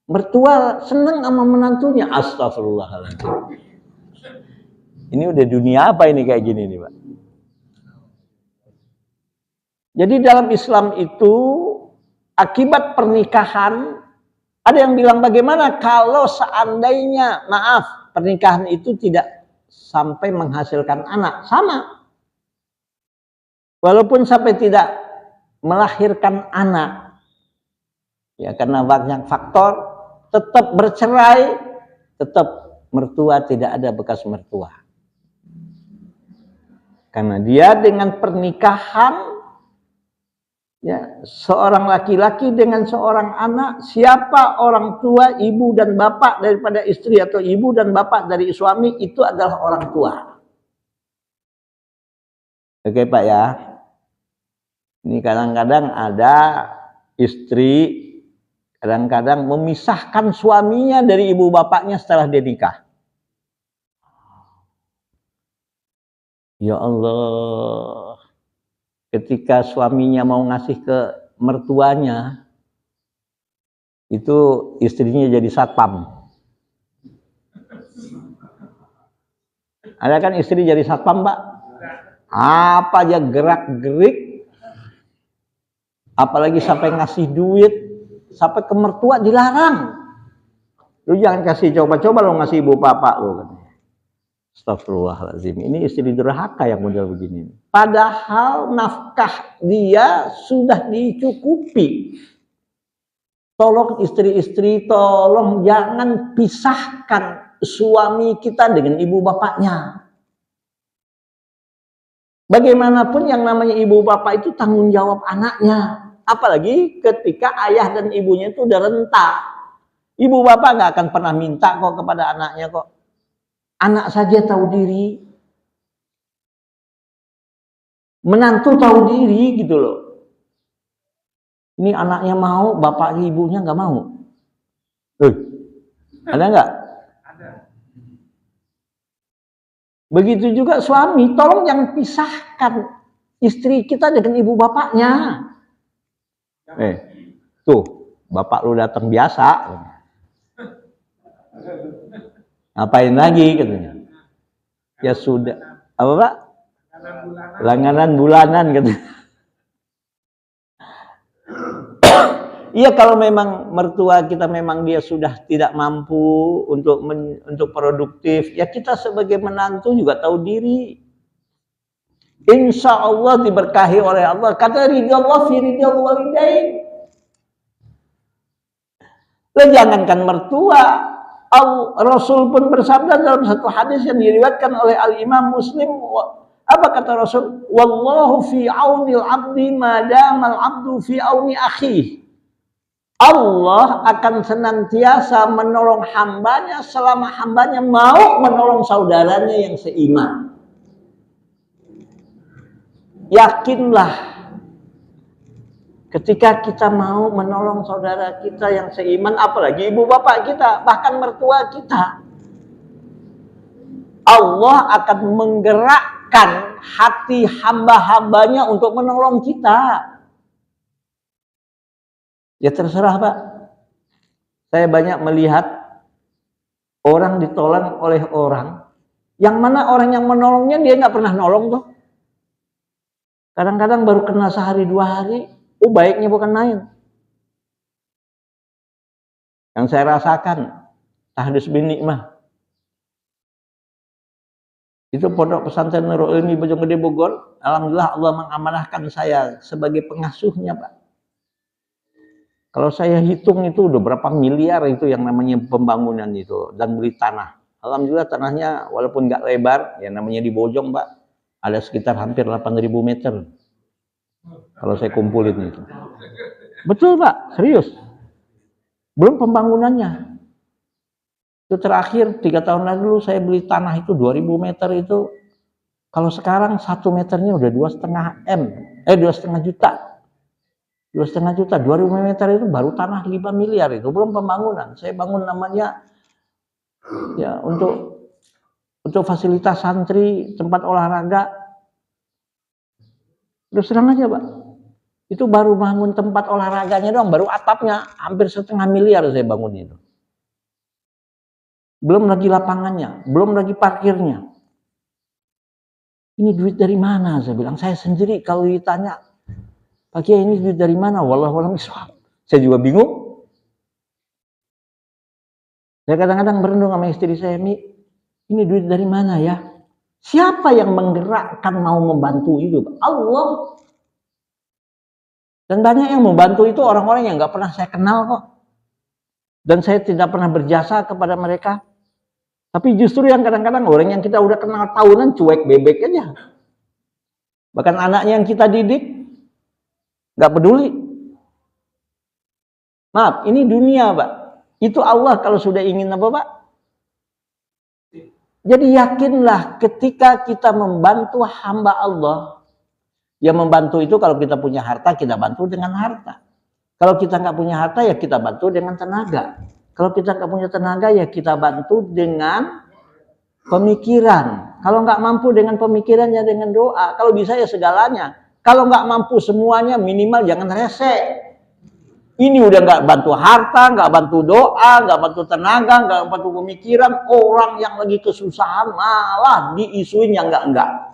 mertua senang sama menantunya, astagfirullahaladzim. Ini udah dunia apa ini kayak gini nih, Pak? Jadi dalam Islam itu akibat pernikahan, ada yang bilang bagaimana kalau seandainya, maaf, pernikahan itu tidak sampai menghasilkan anak, sama. Walaupun sampai tidak melahirkan anak, ya karena banyak faktor, tetap bercerai, tetap mertua tidak ada bekas mertua. Karena dia dengan pernikahan, ya, seorang laki-laki dengan seorang anak, siapa orang tua, ibu dan bapak daripada istri atau ibu dan bapak dari suami, itu adalah orang tua. Oke Pak ya. Ini kadang-kadang ada istri kadang-kadang memisahkan suaminya dari ibu bapaknya setelah dia nikah. Ya Allah, ketika suaminya mau ngasih ke mertuanya, itu istrinya jadi satpam. Ada kan istri jadi satpam, Pak? Apa aja gerak-gerik, apalagi sampai ngasih duit, sampai ke mertua dilarang. Lu jangan kasih, coba-coba lo ngasih ibu bapak lo. Astagfirullahaladzim, ini istri durhaka yang model begini. Padahal nafkah dia sudah dicukupi. Tolong istri-istri, tolong jangan pisahkan suami kita dengan ibu bapaknya. Bagaimanapun yang namanya ibu bapak itu tanggung jawab anaknya. Apalagi ketika ayah dan ibunya itu udah renta. Ibu bapak nggak akan pernah minta kok kepada anaknya kok. Anak saja tahu diri, menantu tahu diri gitu loh. Ini anaknya mau, bapak ibunya nggak mau. Ada nggak? Ada. Begitu juga suami, tolong jangan pisahkan istri kita dengan ibu bapaknya. Tuh, bapak lu datang biasa. Ngapain lagi katanya? Ya sudah. Apa Pak? Langganan bulanan gitu. Iya, kalau memang mertua kita memang dia sudah tidak mampu untuk produktif, ya kita sebagai menantu juga tahu diri. Insya Allah diberkahi oleh Allah. Kata ridallah fi ridal walidain. Lah jangankan mertua, Rasul pun bersabda dalam satu hadis yang diriwayatkan oleh Al-Imam Muslim, apa kata Rasul? Wallahu fi aunil abdi madamal abdu fi auni akhi. Allah akan senantiasa menolong hambanya selama hambanya mau menolong saudaranya yang seiman. Yakinlah, ketika kita mau menolong saudara kita yang seiman, apalagi ibu bapak kita, bahkan mertua kita, Allah akan menggerakkan hati hamba-hambanya untuk menolong kita. Ya terserah Pak. Saya banyak melihat orang ditolong oleh orang, yang mana orang yang menolongnya dia nggak pernah nolong tuh. Kadang-kadang baru kena sehari dua hari, baiknya bukan main. Yang saya rasakan tahdits bin nikmah. Itu Pondok Pesantren Nurul Ilmi Bojonggede Bogor. Alhamdulillah Allah mengamanahkan saya sebagai pengasuhnya, Pak. Kalau saya hitung itu udah berapa miliar itu yang namanya pembangunan itu dan beli tanah. Alhamdulillah tanahnya walaupun nggak lebar, ya namanya di Bojong, Pak, ada sekitar hampir 8.000 meter. Kalau saya kumpulin itu. Betul, Pak, serius. Belum pembangunannya. Itu terakhir 3 tahun lalu saya beli tanah itu 2.000 meter itu. Kalau sekarang 1 meternya udah 2,5 juta. 2,5 juta, 2.000 meter itu baru tanah 5 miliar itu, belum pembangunan. Saya bangun namanya ya untuk fasilitas santri, tempat olahraga. Terus terang aja, Pak. Itu baru bangun tempat olahraganya doang, baru atapnya hampir 1,5 miliar saya bangun itu. Belum lagi lapangannya, belum lagi parkirnya. Ini duit dari mana? Saya bilang, saya sendiri kalau ditanya, Pak Kiai ini duit dari mana? Wallahualam bishawab. Saya juga bingung. Saya kadang-kadang berenung sama istri saya, Mi, ini duit dari mana ya? Siapa yang menggerakkan mau membantu itu? Allah. Dan banyak yang membantu itu orang-orang yang nggak pernah saya kenal kok. Dan saya tidak pernah berjasa kepada mereka. Tapi justru yang kadang-kadang orang yang kita udah kenal tahunan cuek bebek aja. Bahkan anaknya yang kita didik nggak peduli. Maaf, ini dunia, Pak. Itu Allah kalau sudah ingin apa, Pak? Jadi yakinlah ketika kita membantu hamba Allah. Ya membantu itu kalau kita punya harta, kita bantu dengan harta. Kalau kita nggak punya harta, ya kita bantu dengan tenaga. Kalau kita nggak punya tenaga, ya kita bantu dengan pemikiran. Kalau nggak mampu dengan pemikiran, ya dengan doa. Kalau bisa ya segalanya. Kalau nggak mampu semuanya, minimal jangan rese. Ini udah nggak bantu harta, nggak bantu doa, nggak bantu tenaga, nggak bantu pemikiran. Orang yang lagi kesusahan malah diisuin yang enggak.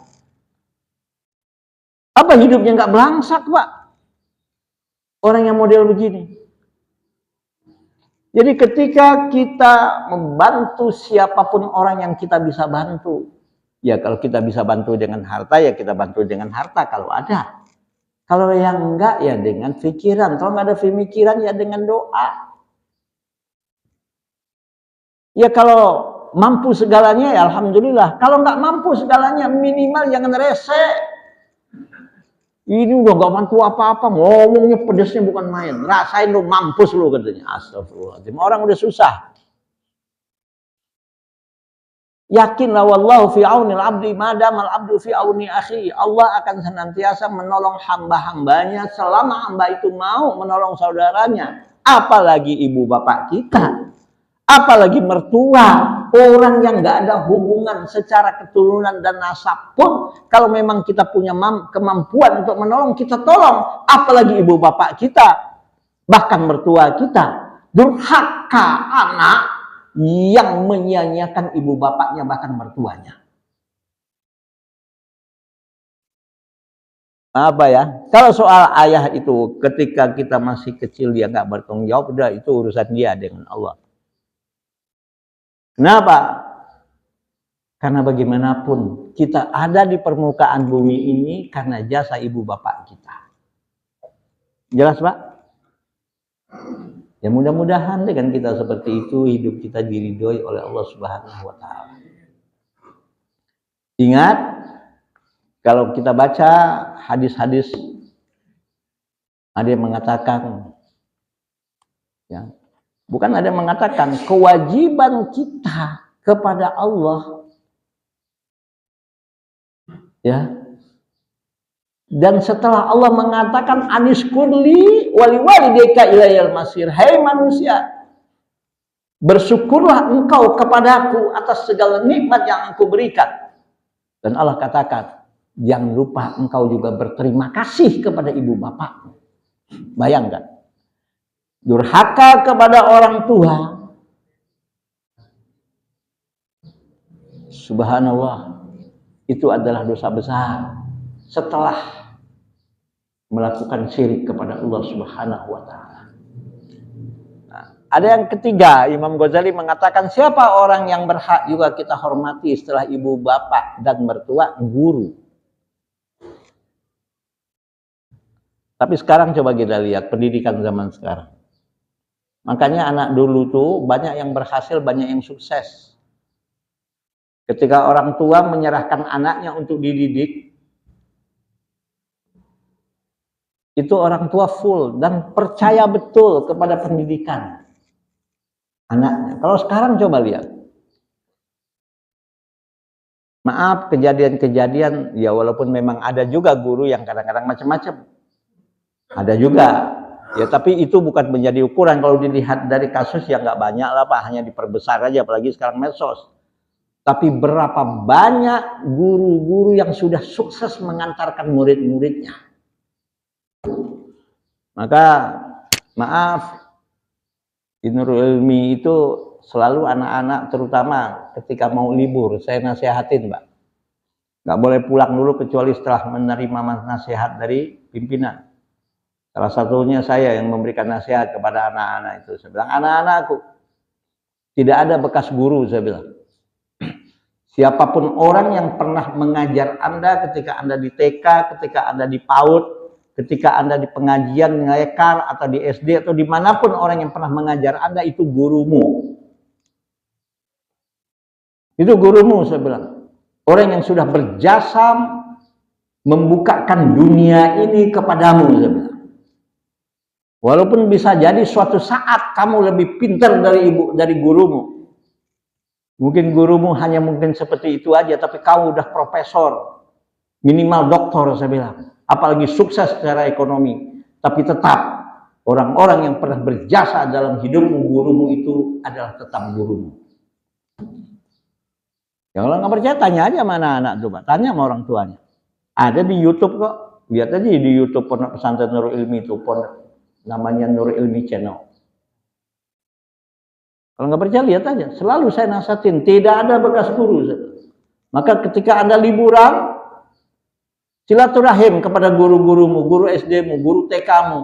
Apa hidupnya nggak belangsak, Pak? Orang yang model begini. Jadi ketika kita membantu siapapun orang yang kita bisa bantu, ya kalau kita bisa bantu dengan harta, ya kita bantu dengan harta kalau ada. Kalau yang enggak, ya dengan pikiran. Kalau nggak ada pemikiran, ya dengan doa. Ya kalau mampu segalanya, ya alhamdulillah. Kalau nggak mampu segalanya, minimal jangan rese. Ini udah nggak mampu apa-apa, ngomongnya pedesnya bukan main. Rasain lu mampus lu katanya. Astagfirullahaladzim. Orang udah susah. Yakinlah wallahu fi aunil abdi madamal abdu fi auni akhi. Allah akan senantiasa menolong hamba-hambanya selama hamba itu mau menolong saudaranya. Apalagi ibu bapak kita. Apalagi mertua. Orang yang nggak ada hubungan secara keturunan dan nasab pun, kalau memang kita punya kemampuan untuk menolong, kita tolong. Apalagi ibu bapak kita, bahkan mertua kita. Durhaka anak yang menyia-nyiakan ibu bapaknya, bahkan mertuanya. Apa ya? Kalau soal ayah itu, ketika kita masih kecil dia nggak bertanggung jawab, udah itu urusan dia dengan Allah. Kenapa? Karena bagaimanapun kita ada di permukaan bumi ini karena jasa ibu bapak kita. Jelas, Pak? Ya mudah-mudahan dengan kita seperti itu hidup kita diridhoi oleh Allah Subhanahu wa taala. Ingat, kalau kita baca hadis-hadis ada yang mengatakan ya, bukan ada yang mengatakan kewajiban kita kepada Allah ya. Dan setelah Allah mengatakan aniskurli wali walidayka ilayal masir, hai manusia, bersyukurlah engkau kepadaku atas segala nikmat yang aku berikan. Dan Allah katakan, jangan lupa engkau juga berterima kasih kepada ibu bapak. Bayangkan, durhaka kepada orang tua, subhanallah, itu adalah dosa besar setelah melakukan syirik kepada Allah Subhanahu wa taala. Nah, Ada yang ketiga, Imam Ghazali mengatakan siapa orang yang berhak juga kita hormati setelah ibu bapak dan mertua? Guru. Tapi sekarang coba kita lihat pendidikan zaman sekarang. Makanya anak dulu tuh banyak yang berhasil, banyak yang sukses. Ketika orang tua menyerahkan anaknya untuk dididik, itu orang tua full dan percaya betul kepada pendidikan anaknya. Kalau sekarang coba lihat. Maaf, kejadian-kejadian, ya walaupun memang ada juga guru yang kadang-kadang macam-macam. Ada juga. Ya tapi itu bukan menjadi ukuran. Kalau dilihat dari kasus ya nggak banyak lah Pak. Hanya diperbesar aja, apalagi sekarang medsos. Tapi berapa banyak guru-guru yang sudah sukses mengantarkan murid-muridnya. Maka maaf, di Nurul Ilmi itu selalu anak-anak terutama ketika mau libur saya nasihatin Mbak. Nggak boleh pulang dulu kecuali setelah menerima nasihat dari pimpinan. Salah satunya saya yang memberikan nasihat kepada anak-anak itu. Saya bilang, anak-anakku, tidak ada bekas guru, saya bilang. Siapapun orang yang pernah mengajar Anda ketika Anda di TK, ketika Anda di PAUD, ketika Anda di pengajian, lekar, atau di SD, atau dimanapun orang yang pernah mengajar Anda, itu gurumu. Itu gurumu, saya bilang. Orang yang sudah berjasa membukakan dunia ini kepadamu, saya bilang. Walaupun bisa jadi suatu saat kamu lebih pintar dari gurumu. Mungkin gurumu hanya mungkin seperti itu aja, tapi kamu udah profesor, minimal doktor saya bilang. Apalagi sukses secara ekonomi. Tapi tetap orang-orang yang pernah berjasa dalam hidupmu, gurumu itu adalah tetap gurumu. Ya kalau nggak percaya tanya aja mana anak coba, tanya sama orang tuanya. Ada di YouTube kok, lihat aja di YouTube Pondok Pesantren Nurul Ilmi itu, namanya Nurul Ilmi Channel. Kalau nggak percaya lihat aja. Selalu saya nasihatin, tidak ada bekas guru. Maka ketika Anda liburan, silaturahim kepada guru-gurumu, guru SD-mu, guru TK-mu,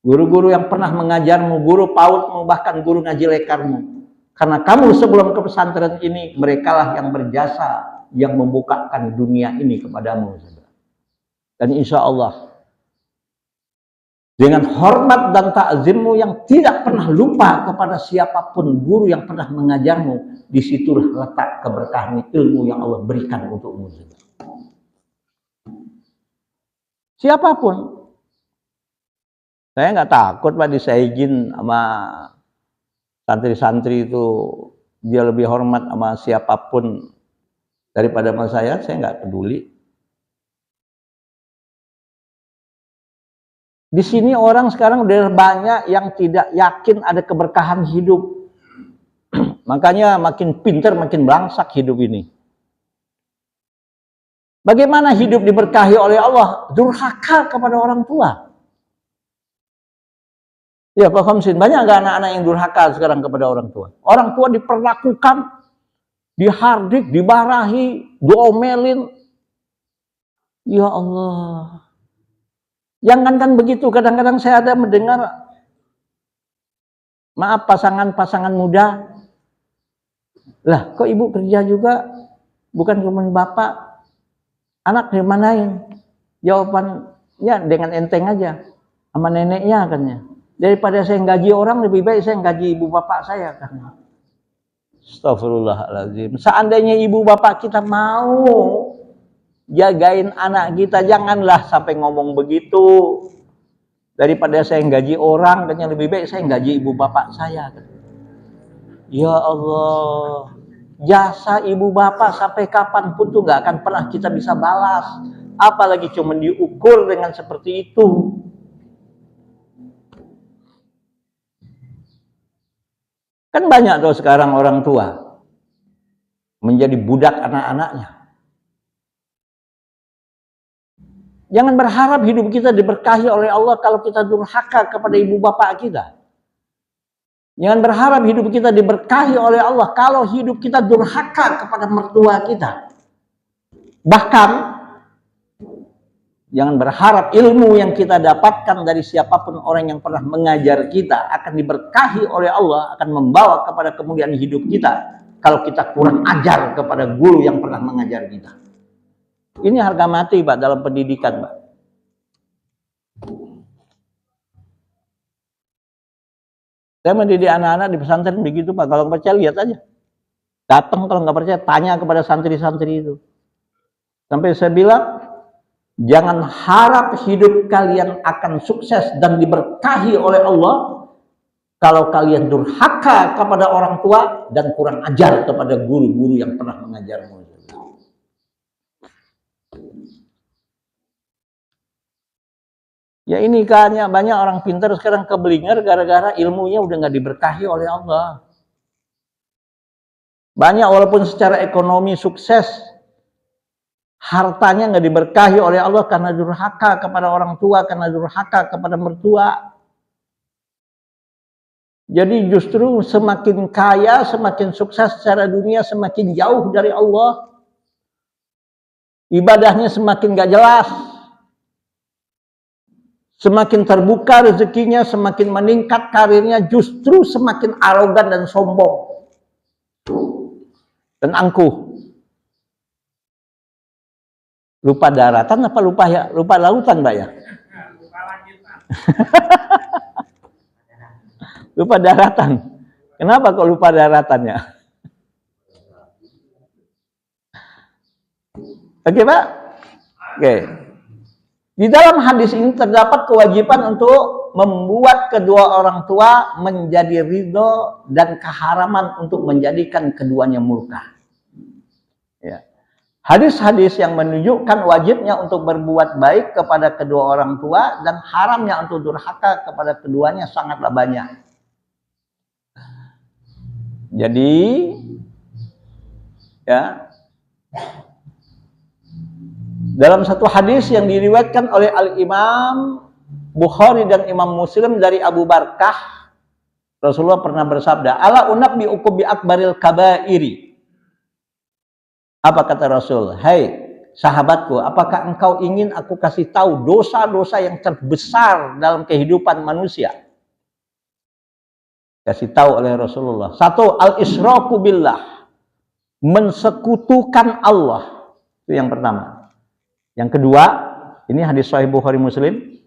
guru-guru yang pernah mengajarmu, guru PAUD-mu, bahkan guru ngaji lekarmu. Karena kamu sebelum ke pesantren ini, merekalah yang berjasa, yang membukakan dunia ini kepadamu. Dan insya Allah, dengan hormat dan takzimmu yang tidak pernah lupa kepada siapapun guru yang pernah mengajarmu, disitulah letak keberkahan ilmu yang Allah berikan untukmu. Siapapun. Saya nggak takut Pak disaigin sama santri-santri itu, dia lebih hormat sama siapapun daripada sama saya nggak peduli. Di sini orang sekarang udah banyak yang tidak yakin ada keberkahan hidup. Makanya makin pintar, makin belangsak hidup ini. Bagaimana hidup diberkahi oleh Allah? Durhaka kepada orang tua. Ya Pak Khamsin, banyak nggak anak-anak yang durhaka sekarang kepada orang tua? Orang tua diperlakukan, dihardik, dimarahi, diomelin. Ya Allah. Jangankan begitu, kadang-kadang saya ada mendengar, maaf pasangan-pasangan muda, lah kok ibu kerja juga, bukan cuma bapak, anak dimanain? Jawabannya dengan enteng aja, sama neneknya katanya. Daripada saya gaji orang, lebih baik saya gaji ibu bapak saya katanya. Astagfirullahaladzim. Seandainya ibu bapak kita mau jagain anak kita, janganlah sampai ngomong begitu. Daripada saya gaji orang, katanya lebih baik saya gaji ibu bapak saya. Ya Allah, jasa ibu bapak sampai kapanpun tuh gak akan pernah kita bisa balas. Apalagi cuma diukur dengan seperti itu. Kan banyak tuh sekarang orang tua menjadi budak anak-anaknya. Jangan berharap hidup kita diberkahi oleh Allah kalau kita durhaka kepada ibu bapak kita. Jangan berharap hidup kita diberkahi oleh Allah kalau hidup kita durhaka kepada mertua kita. Bahkan Jangan berharap ilmu yang kita dapatkan dari siapapun orang yang pernah mengajar kita akan diberkahi oleh Allah, akan membawa kepada kemuliaan hidup kita kalau kita kurang ajar kepada guru yang pernah mengajar kita. Ini harga mati, Pak, dalam pendidikan, Pak. Saya mendidik anak-anak di pesantren begitu, Pak. Kalau nggak percaya, lihat aja. Datang, kalau nggak percaya, tanya kepada santri-santri itu. Sampai saya bilang, jangan harap hidup kalian akan sukses dan diberkahi oleh Allah kalau kalian durhaka kepada orang tua dan kurang ajar kepada guru-guru yang pernah mengajarmu. Ya ini kan banyak orang pintar sekarang keblinger gara-gara ilmunya udah nggak diberkahi oleh Allah. Banyak walaupun secara ekonomi sukses, hartanya nggak diberkahi oleh Allah karena durhaka kepada orang tua, karena durhaka kepada mertua. Jadi justru semakin kaya, semakin sukses secara dunia, semakin jauh dari Allah. Ibadahnya semakin gak jelas. Semakin terbuka rezekinya, semakin meningkat karirnya, justru semakin arogan dan sombong. Dan angkuh. Lupa daratan apa lupa lautan, Mbak ya? Lupa lanjutan. Lupa daratan. Kenapa kok lupa daratannya? Oke, Pak? Oke. Di dalam hadis ini terdapat kewajiban untuk membuat kedua orang tua menjadi ridho dan keharaman untuk menjadikan keduanya murka. Ya. Hadis-hadis yang menunjukkan wajibnya untuk berbuat baik kepada kedua orang tua dan haramnya untuk durhaka kepada keduanya sangatlah banyak. Jadi, ya, dalam satu hadis yang diriwayatkan oleh Al-Imam Bukhari dan Imam Muslim dari Abu Barkah, Rasulullah pernah bersabda, "Ala unabbiukum bi akbaril kabairi." Apa kata Rasul? "Hai sahabatku, apakah engkau ingin aku kasih tahu dosa-dosa yang terbesar dalam kehidupan manusia?" Kasih tahu oleh Rasulullah. Satu, al-isyraku billah. Mensekutukan Allah. Itu yang pertama. Yang kedua, ini hadis Sahih Bukhari Muslim.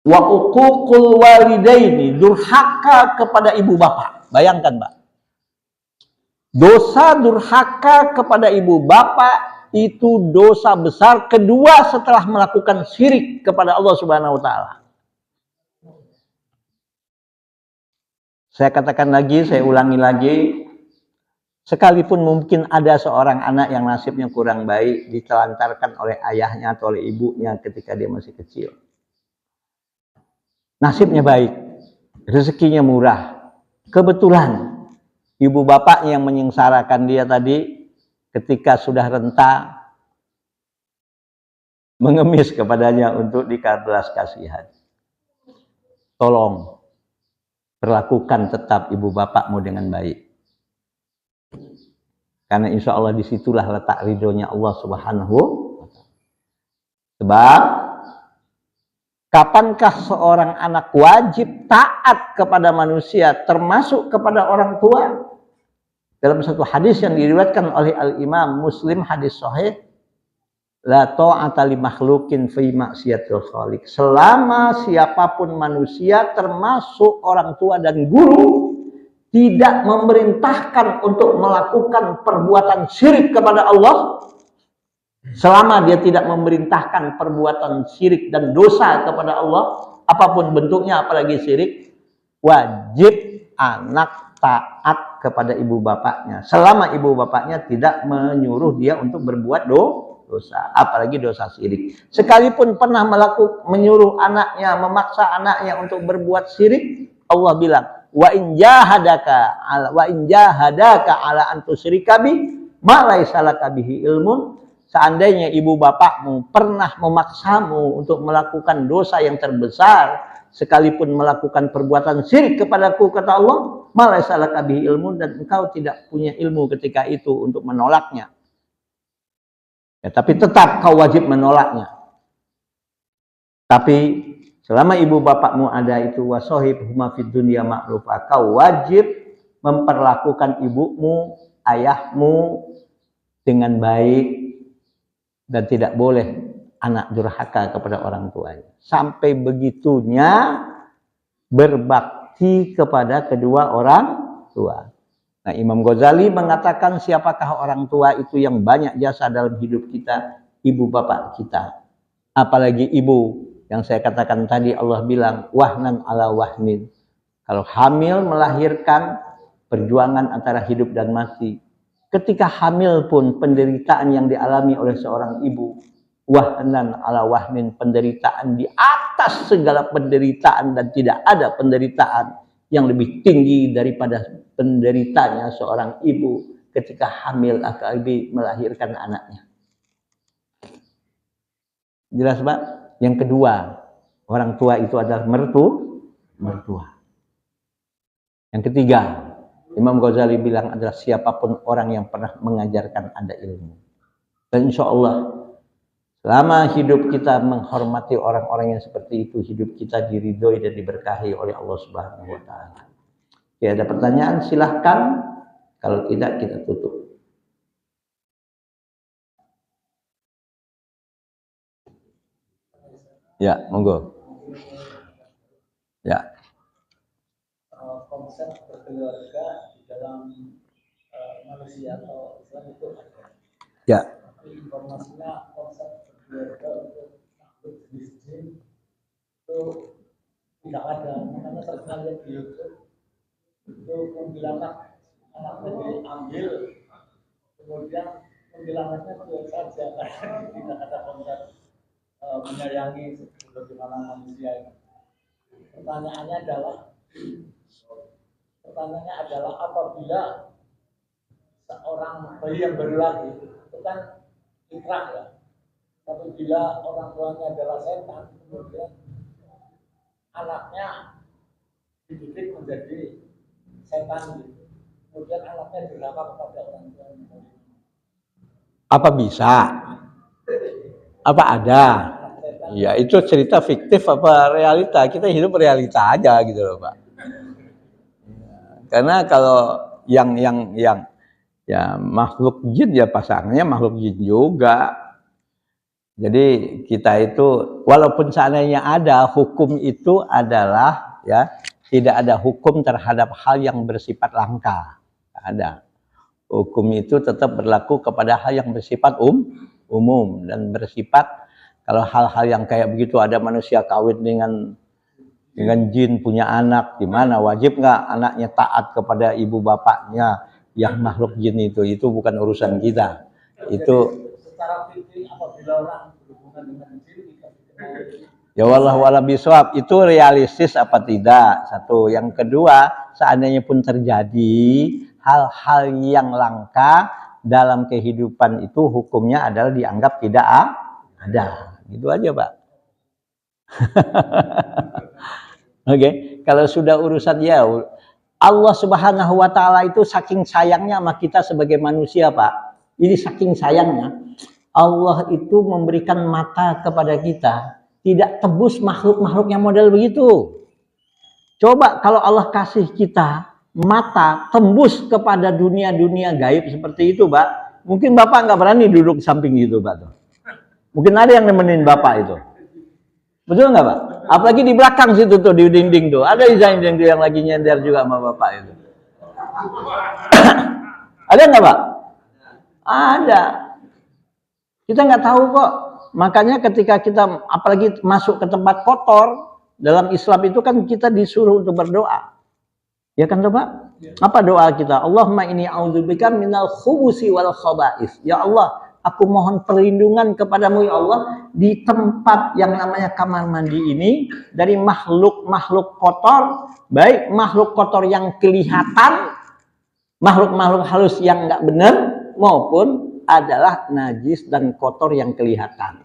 Wa uququl walidaini, durhaka kepada ibu bapak. Bayangkan, Pak. Dosa durhaka kepada ibu bapak itu dosa besar kedua setelah melakukan syirik kepada Allah Subhanahu wa taala. Saya katakan lagi, saya ulangi lagi. Sekalipun mungkin ada seorang anak yang nasibnya kurang baik, ditelantarkan oleh ayahnya atau oleh ibunya ketika dia masih kecil. Nasibnya baik, rezekinya murah. Kebetulan, ibu bapaknya yang menyengsarakan dia tadi, ketika sudah renta, mengemis kepadanya untuk dikabelas kasihan. Tolong, perlakukan tetap ibu bapakmu dengan baik. Karena insya Allah disitulah letak ridhonya Allah Subhanahu wa ta'ala. Sebab kapankah seorang anak wajib taat kepada manusia termasuk kepada orang tua? Dalam satu hadis yang diriwayatkan oleh Al-Imam Muslim, hadis sahih, la ta'ata li makhluqin fi maksiatil khaliq. Selama siapapun manusia termasuk orang tua dan guru tidak memerintahkan untuk melakukan perbuatan syirik kepada Allah, selama dia tidak memerintahkan perbuatan syirik dan dosa kepada Allah, apapun bentuknya apalagi syirik, wajib anak taat kepada ibu bapaknya. Selama ibu bapaknya tidak menyuruh dia untuk berbuat dosa, apalagi dosa syirik. Sekalipun pernah menyuruh anaknya, memaksa anaknya untuk berbuat syirik, Allah bilang, wa in jahadaka ala an tusyrika bi ma laisa laka bihi ilmun. Seandainya ibu bapakmu pernah memaksamu untuk melakukan dosa yang terbesar, sekalipun melakukan perbuatan syirik kepadaku, kata Allah, ma laisa laka bihi ilmun, dan engkau tidak punya ilmu ketika itu untuk menolaknya. Ya, tapi tetap kau wajib menolaknya. Tapi selama ibu bapakmu ada itu wasohib huma fid dunya ma'rufa, kau wajib memperlakukan ibumu, ayahmu dengan baik dan tidak boleh anak durhaka kepada orang tuanya. Sampai begitunya berbakti kepada kedua orang tua. Nah, Imam Ghazali mengatakan siapakah orang tua itu yang banyak jasa dalam hidup kita? Ibu bapak kita. Apalagi ibu yang saya katakan tadi, Allah bilang wahnan ala wahnin. Kalau hamil melahirkan, perjuangan antara hidup dan mati. Ketika hamil pun penderitaan yang dialami oleh seorang ibu, wahnan ala wahnin, penderitaan di atas segala penderitaan, dan tidak ada penderitaan yang lebih tinggi daripada penderitanya seorang ibu ketika hamil akb melahirkan anaknya. Jelas, Pak? Yang kedua, orang tua itu adalah mertua. Yang ketiga, Imam Ghazali bilang adalah siapapun orang yang pernah mengajarkan Anda ilmu. Dan insya Allah selama hidup kita menghormati orang-orang yang seperti itu, hidup kita diridhoi dan diberkahi oleh Allah Subhanahu wa taala. Oke, ada pertanyaan silahkan. Kalau tidak kita tutup. Ya, monggo. Ya. Konsep berkeluarga di dalam manusia atau Islam itu ada. Ya. Tapi informasinya konsep berkeluarga untuk makhluk jenis jin itu tidak ada. Makanya saya pernah lihat di YouTube itu kuntilanak anaknya diambil, kemudian kuntilanaknya biasa saja, tidak ada konsep menyayangi bagaimana manusia ini. Pertanyaannya adalah apabila seorang bayi yang baru lahir itu kan fitrah ya, tapi bila orang tuanya adalah setan, kemudian anaknya dididik menjadi setan, kemudian anaknya durhaka kepada orang tuanya. Apa bisa? Apa ada? Ya, itu cerita fiktif apa realita? Kita hidup realita aja gitu loh, Pak. Karena kalau yang ya makhluk jin ya pasangannya makhluk jin juga. Jadi kita itu walaupun seandainya ada hukum itu adalah ya tidak ada hukum terhadap hal yang bersifat langka. Ada. Hukum itu tetap berlaku kepada hal yang bersifat umum dan bersifat kalau hal-hal yang kayak begitu ada manusia kawin dengan jin punya anak, gimana wajib nggak anaknya taat kepada ibu bapaknya yang makhluk jin itu bukan urusan kita. Itu secara fikih apabila orang berhubungan dengan jin ya wallahu a'lam bishawab, itu realistis apa tidak? Satu. Yang kedua, seandainya pun terjadi hal-hal yang langka dalam kehidupan itu hukumnya adalah dianggap tidak ada. Gitu aja, Pak. Oke, kalau sudah urusan ya Allah Subhanahu wa taala itu saking sayangnya sama kita sebagai manusia, Pak. Jadi saking sayangnya Allah itu memberikan mata kepada kita, tidak tebus makhluk-makhluk yang model begitu. Coba kalau Allah kasih kita mata tembus kepada dunia-dunia gaib seperti itu, Pak. Mungkin Bapak nggak berani duduk samping gitu, Pak. Mungkin ada yang nemenin Bapak itu. Betul nggak, Pak? Apalagi di belakang situ tuh, di dinding tuh. Ada dinding yang lagi nyender juga sama Bapak itu. Ada nggak, Pak? Ada. Kita nggak tahu kok. Makanya ketika kita apalagi masuk ke tempat kotor, dalam Islam itu kan kita disuruh untuk berdoa. Ya kan, Pak? Apa doa kita? Allahumma inni a'udzubika minal khubusi wal khaba'is. Ya Allah, aku mohon perlindungan kepadamu ya Allah di tempat yang namanya kamar mandi ini dari makhluk-makhluk kotor, baik makhluk kotor yang kelihatan, makhluk-makhluk halus yang nggak benar, maupun adalah najis dan kotor yang kelihatan.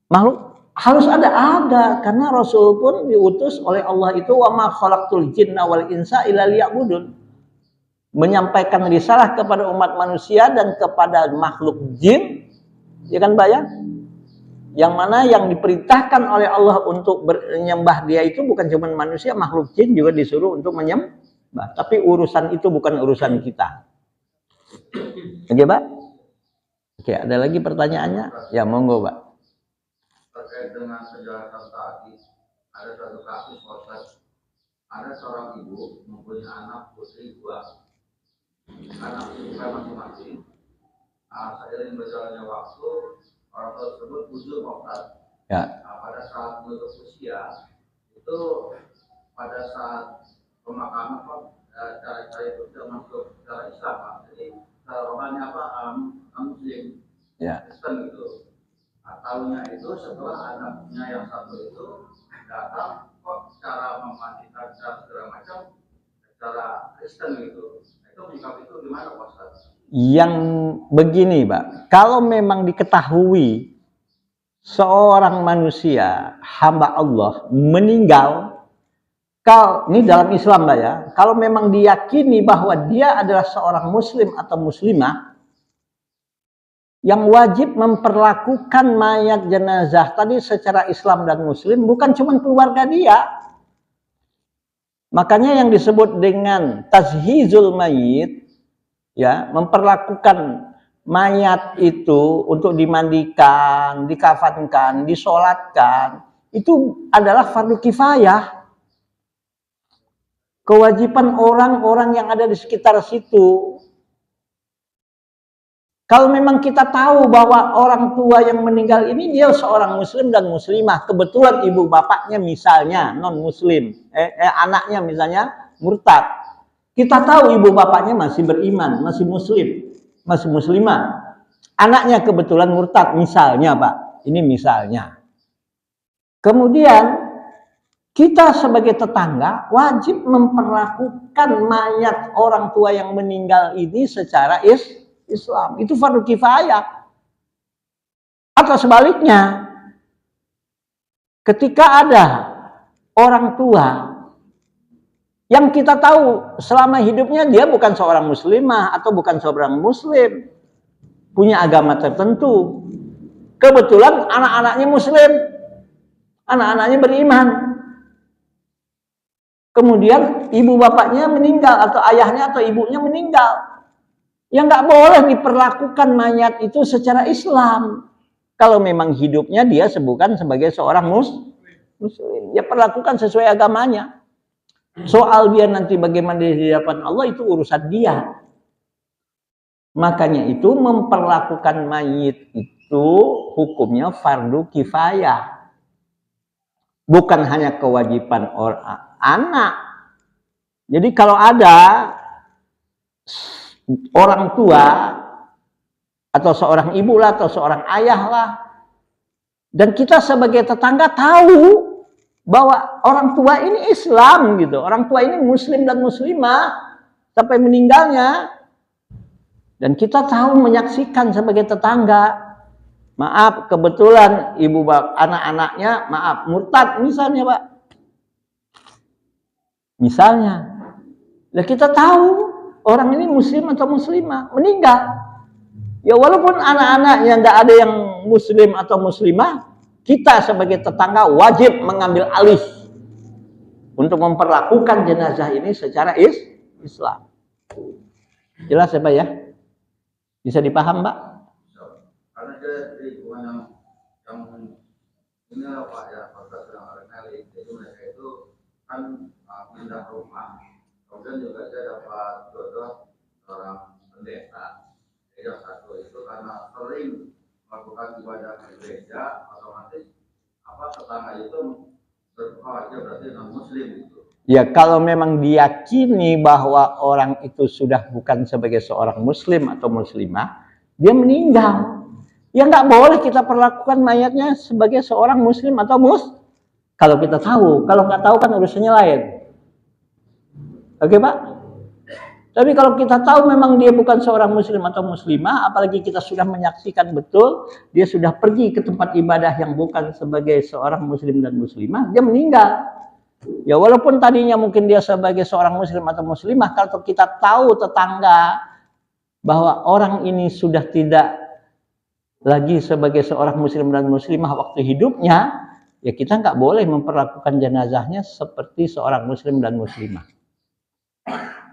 Makhluk harus ada karena Rasul pun diutus oleh Allah itu wa ma khalaqtul jinna wal insa illa liya'budun. menyampaikan risalah kepada umat manusia dan kepada makhluk jin, ya kan Pak ya? Yang mana yang diperintahkan oleh Allah untuk menyembah dia itu bukan cuma manusia, makhluk jin juga disuruh untuk menyembah. Tapi urusan itu bukan urusan kita. Oke Pak? Oke, ada lagi pertanyaannya? Ya monggo Pak. Terkait dengan penjelasan tadi, ada satu kasus proses, ada seorang ibu mempunyai anak putri 2, anak putri masing-masing. Seiring berjalannya waktu, orang tersebut bujur wafat. Ya. Pada saat menutup usia itu, pada saat pemakaman cara itu tidak masuk secara Islam, jadi rohani Muslim, Kristen gitu. Tahunya itu setelah anaknya yang satu itu datang, kok cara memandikan cara segala macam cara Kristen gitu. Itu sikap itu gimana Pak Ustaz? Yang begini Pak, kalau memang diketahui seorang manusia hamba Allah meninggal, kalau ini dalam Islam Pak ya, kalau memang diyakini bahwa dia adalah seorang muslim atau muslimah, yang wajib memperlakukan mayat jenazah tadi secara Islam dan muslim bukan cuma keluarga dia. Makanya yang disebut dengan tazhizul mayit, ya, memperlakukan mayat itu untuk dimandikan, dikafankan, disolatkan, itu adalah fardu kifayah. Kewajiban orang-orang yang ada di sekitar situ. Kalau memang kita tahu bahwa orang tua yang meninggal ini dia seorang muslim dan muslimah, kebetulan ibu bapaknya misalnya non muslim, anaknya misalnya murtad. Kita tahu ibu bapaknya masih beriman, masih muslim, masih muslimah. Anaknya kebetulan murtad misalnya Pak, ini misalnya. Kemudian kita sebagai tetangga wajib memperlakukan mayat orang tua yang meninggal ini secara Islam. Itu fardu kifayah. Atau sebaliknya, ketika ada orang tua yang kita tahu selama hidupnya dia bukan seorang muslimah atau bukan seorang muslim, punya agama tertentu, kebetulan anak-anaknya muslim, anak-anaknya beriman, kemudian ibu bapaknya meninggal atau ayahnya atau ibunya meninggal, yang nggak boleh diperlakukan mayat itu secara Islam. Kalau memang hidupnya dia bukan sebagai seorang muslim, dia perlakukan sesuai agamanya. Soal dia nanti bagaimana di hadapan Allah itu urusan dia. Makanya itu memperlakukan mayit itu hukumnya fardu kifayah. Bukan hanya kewajiban anak. Jadi kalau ada orang tua atau seorang ibu lah atau seorang ayah lah, dan kita sebagai tetangga tahu bahwa orang tua ini Islam gitu, orang tua ini muslim dan muslimah sampai meninggalnya, dan kita tahu menyaksikan sebagai tetangga, maaf kebetulan ibu bapak anak-anaknya maaf murtad misalnya Pak, misalnya, dan kita tahu orang ini muslim atau muslimah meninggal, ya walaupun anak-anaknya nggak ada yang muslim atau muslimah, kita sebagai tetangga wajib mengambil alih untuk memperlakukan jenazah ini secara Islam. Jelas ya Pak ya? Bisa dipaham Pak? Karena jadi yang ini lah Pak ya, proses yang kali, jadi mereka itu kan pindah rumah, kemudian juga saya dapat jodoh seorang pendeta. Jadi yang satu itu karena sering melakukan ibadah di gereja, otomatis tetangga itu berkhawatir berarti non muslim gitu. Ya kalau memang diyakini bahwa orang itu sudah bukan sebagai seorang muslim atau muslimah, dia meninggal, ya nggak boleh kita perlakukan mayatnya sebagai seorang muslim atau kalau kita tahu, kalau nggak tahu kan urusannya lain. Oke Pak? Tapi kalau kita tahu memang dia bukan seorang muslim atau muslimah, apalagi kita sudah menyaksikan betul, dia sudah pergi ke tempat ibadah yang bukan sebagai seorang muslim dan muslimah, dia meninggal. Ya walaupun tadinya mungkin dia sebagai seorang muslim atau muslimah, kalau kita tahu tetangga bahwa orang ini sudah tidak lagi sebagai seorang muslim dan muslimah waktu hidupnya, ya kita nggak boleh memperlakukan jenazahnya seperti seorang muslim dan muslimah.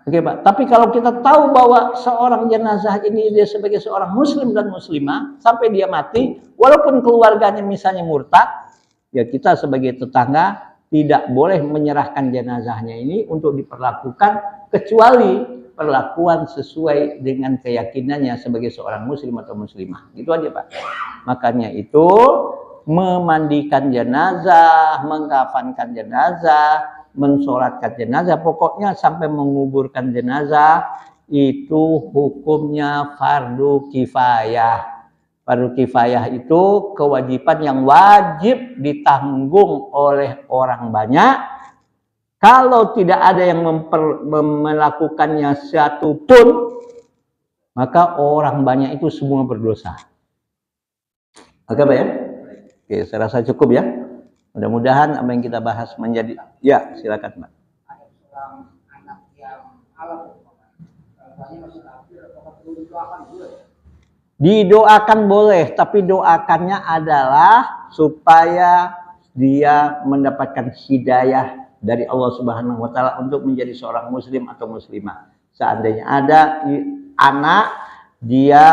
Oke Pak, tapi kalau kita tahu bahwa seorang jenazah ini dia sebagai seorang muslim dan muslimah sampai dia mati, walaupun keluarganya misalnya murtad, ya kita sebagai tetangga tidak boleh menyerahkan jenazahnya ini untuk diperlakukan kecuali perlakuan sesuai dengan keyakinannya sebagai seorang muslim atau muslimah. Gitu aja Pak. Makanya itu memandikan jenazah, mengkafankan jenazah, mensolatkan jenazah, pokoknya sampai menguburkan jenazah itu hukumnya fardu kifayah. Fardu kifayah itu kewajiban yang wajib ditanggung oleh orang banyak. Kalau tidak ada yang melakukannya satu pun, maka orang banyak itu semua berdosa. Oke Pak ya? Oke, saya rasa cukup ya. Mudah-mudahan apa yang kita bahas menjadi, ya silakan Pak. Ada seorang anak yang alam, rasanya masih kafir, apakah perlu didoakan juga? Didoakan boleh, tapi doakannya adalah supaya dia mendapatkan hidayah dari Allah Subhanahu wa taala untuk menjadi seorang muslim atau muslimah. Seandainya ada anak dia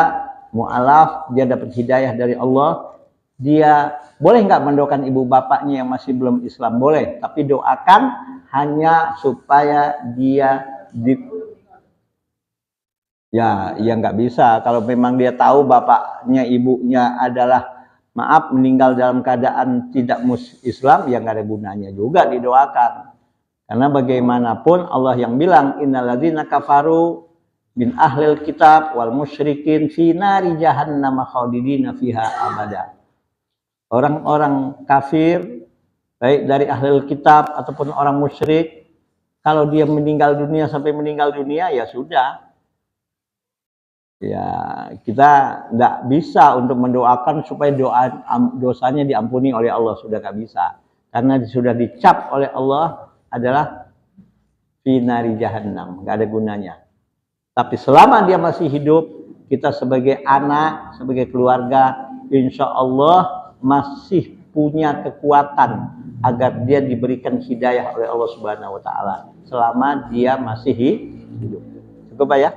mu'alaf, dia dapat hidayah dari Allah, dia boleh nggak mendoakan ibu bapaknya yang masih belum Islam? Boleh, tapi doakan hanya supaya dia ya nggak bisa. Kalau memang dia tahu bapaknya ibunya adalah maaf meninggal dalam keadaan tidak Islam, ya nggak ada gunanya juga didoakan. Karena bagaimanapun Allah yang bilang innalladzina kafaru min ahlil kitab wal musyrikin fi nari jahannam khalidina fiha abada. Orang-orang kafir baik dari ahlil kitab ataupun orang musyrik, kalau dia meninggal dunia sampai meninggal dunia ya sudah. Ya, kita nggak bisa untuk mendoakan supaya dosanya diampuni oleh Allah, sudah nggak bisa. Karena sudah dicap oleh Allah adalah finari jahannam, nggak ada gunanya. Tapi selama dia masih hidup, kita sebagai anak, sebagai keluarga, insya Allah masih punya kekuatan agar dia diberikan hidayah oleh Allah Subhanahu Wa Taala selama dia masih hidup. Cukup Pak ya?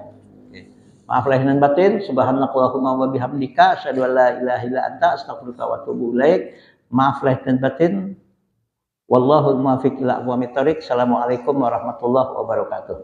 Maaf lahir dan batin, subhanakallahumma wa bihamdika, asyhadu an la ilaha illa anta, astaghfiruka wa atubu ilaik. Maaf lahir dan batin. Wallahul muwaffiq ila aqwamit thoriq. Assalamualaikum warahmatullahi wabarakatuh.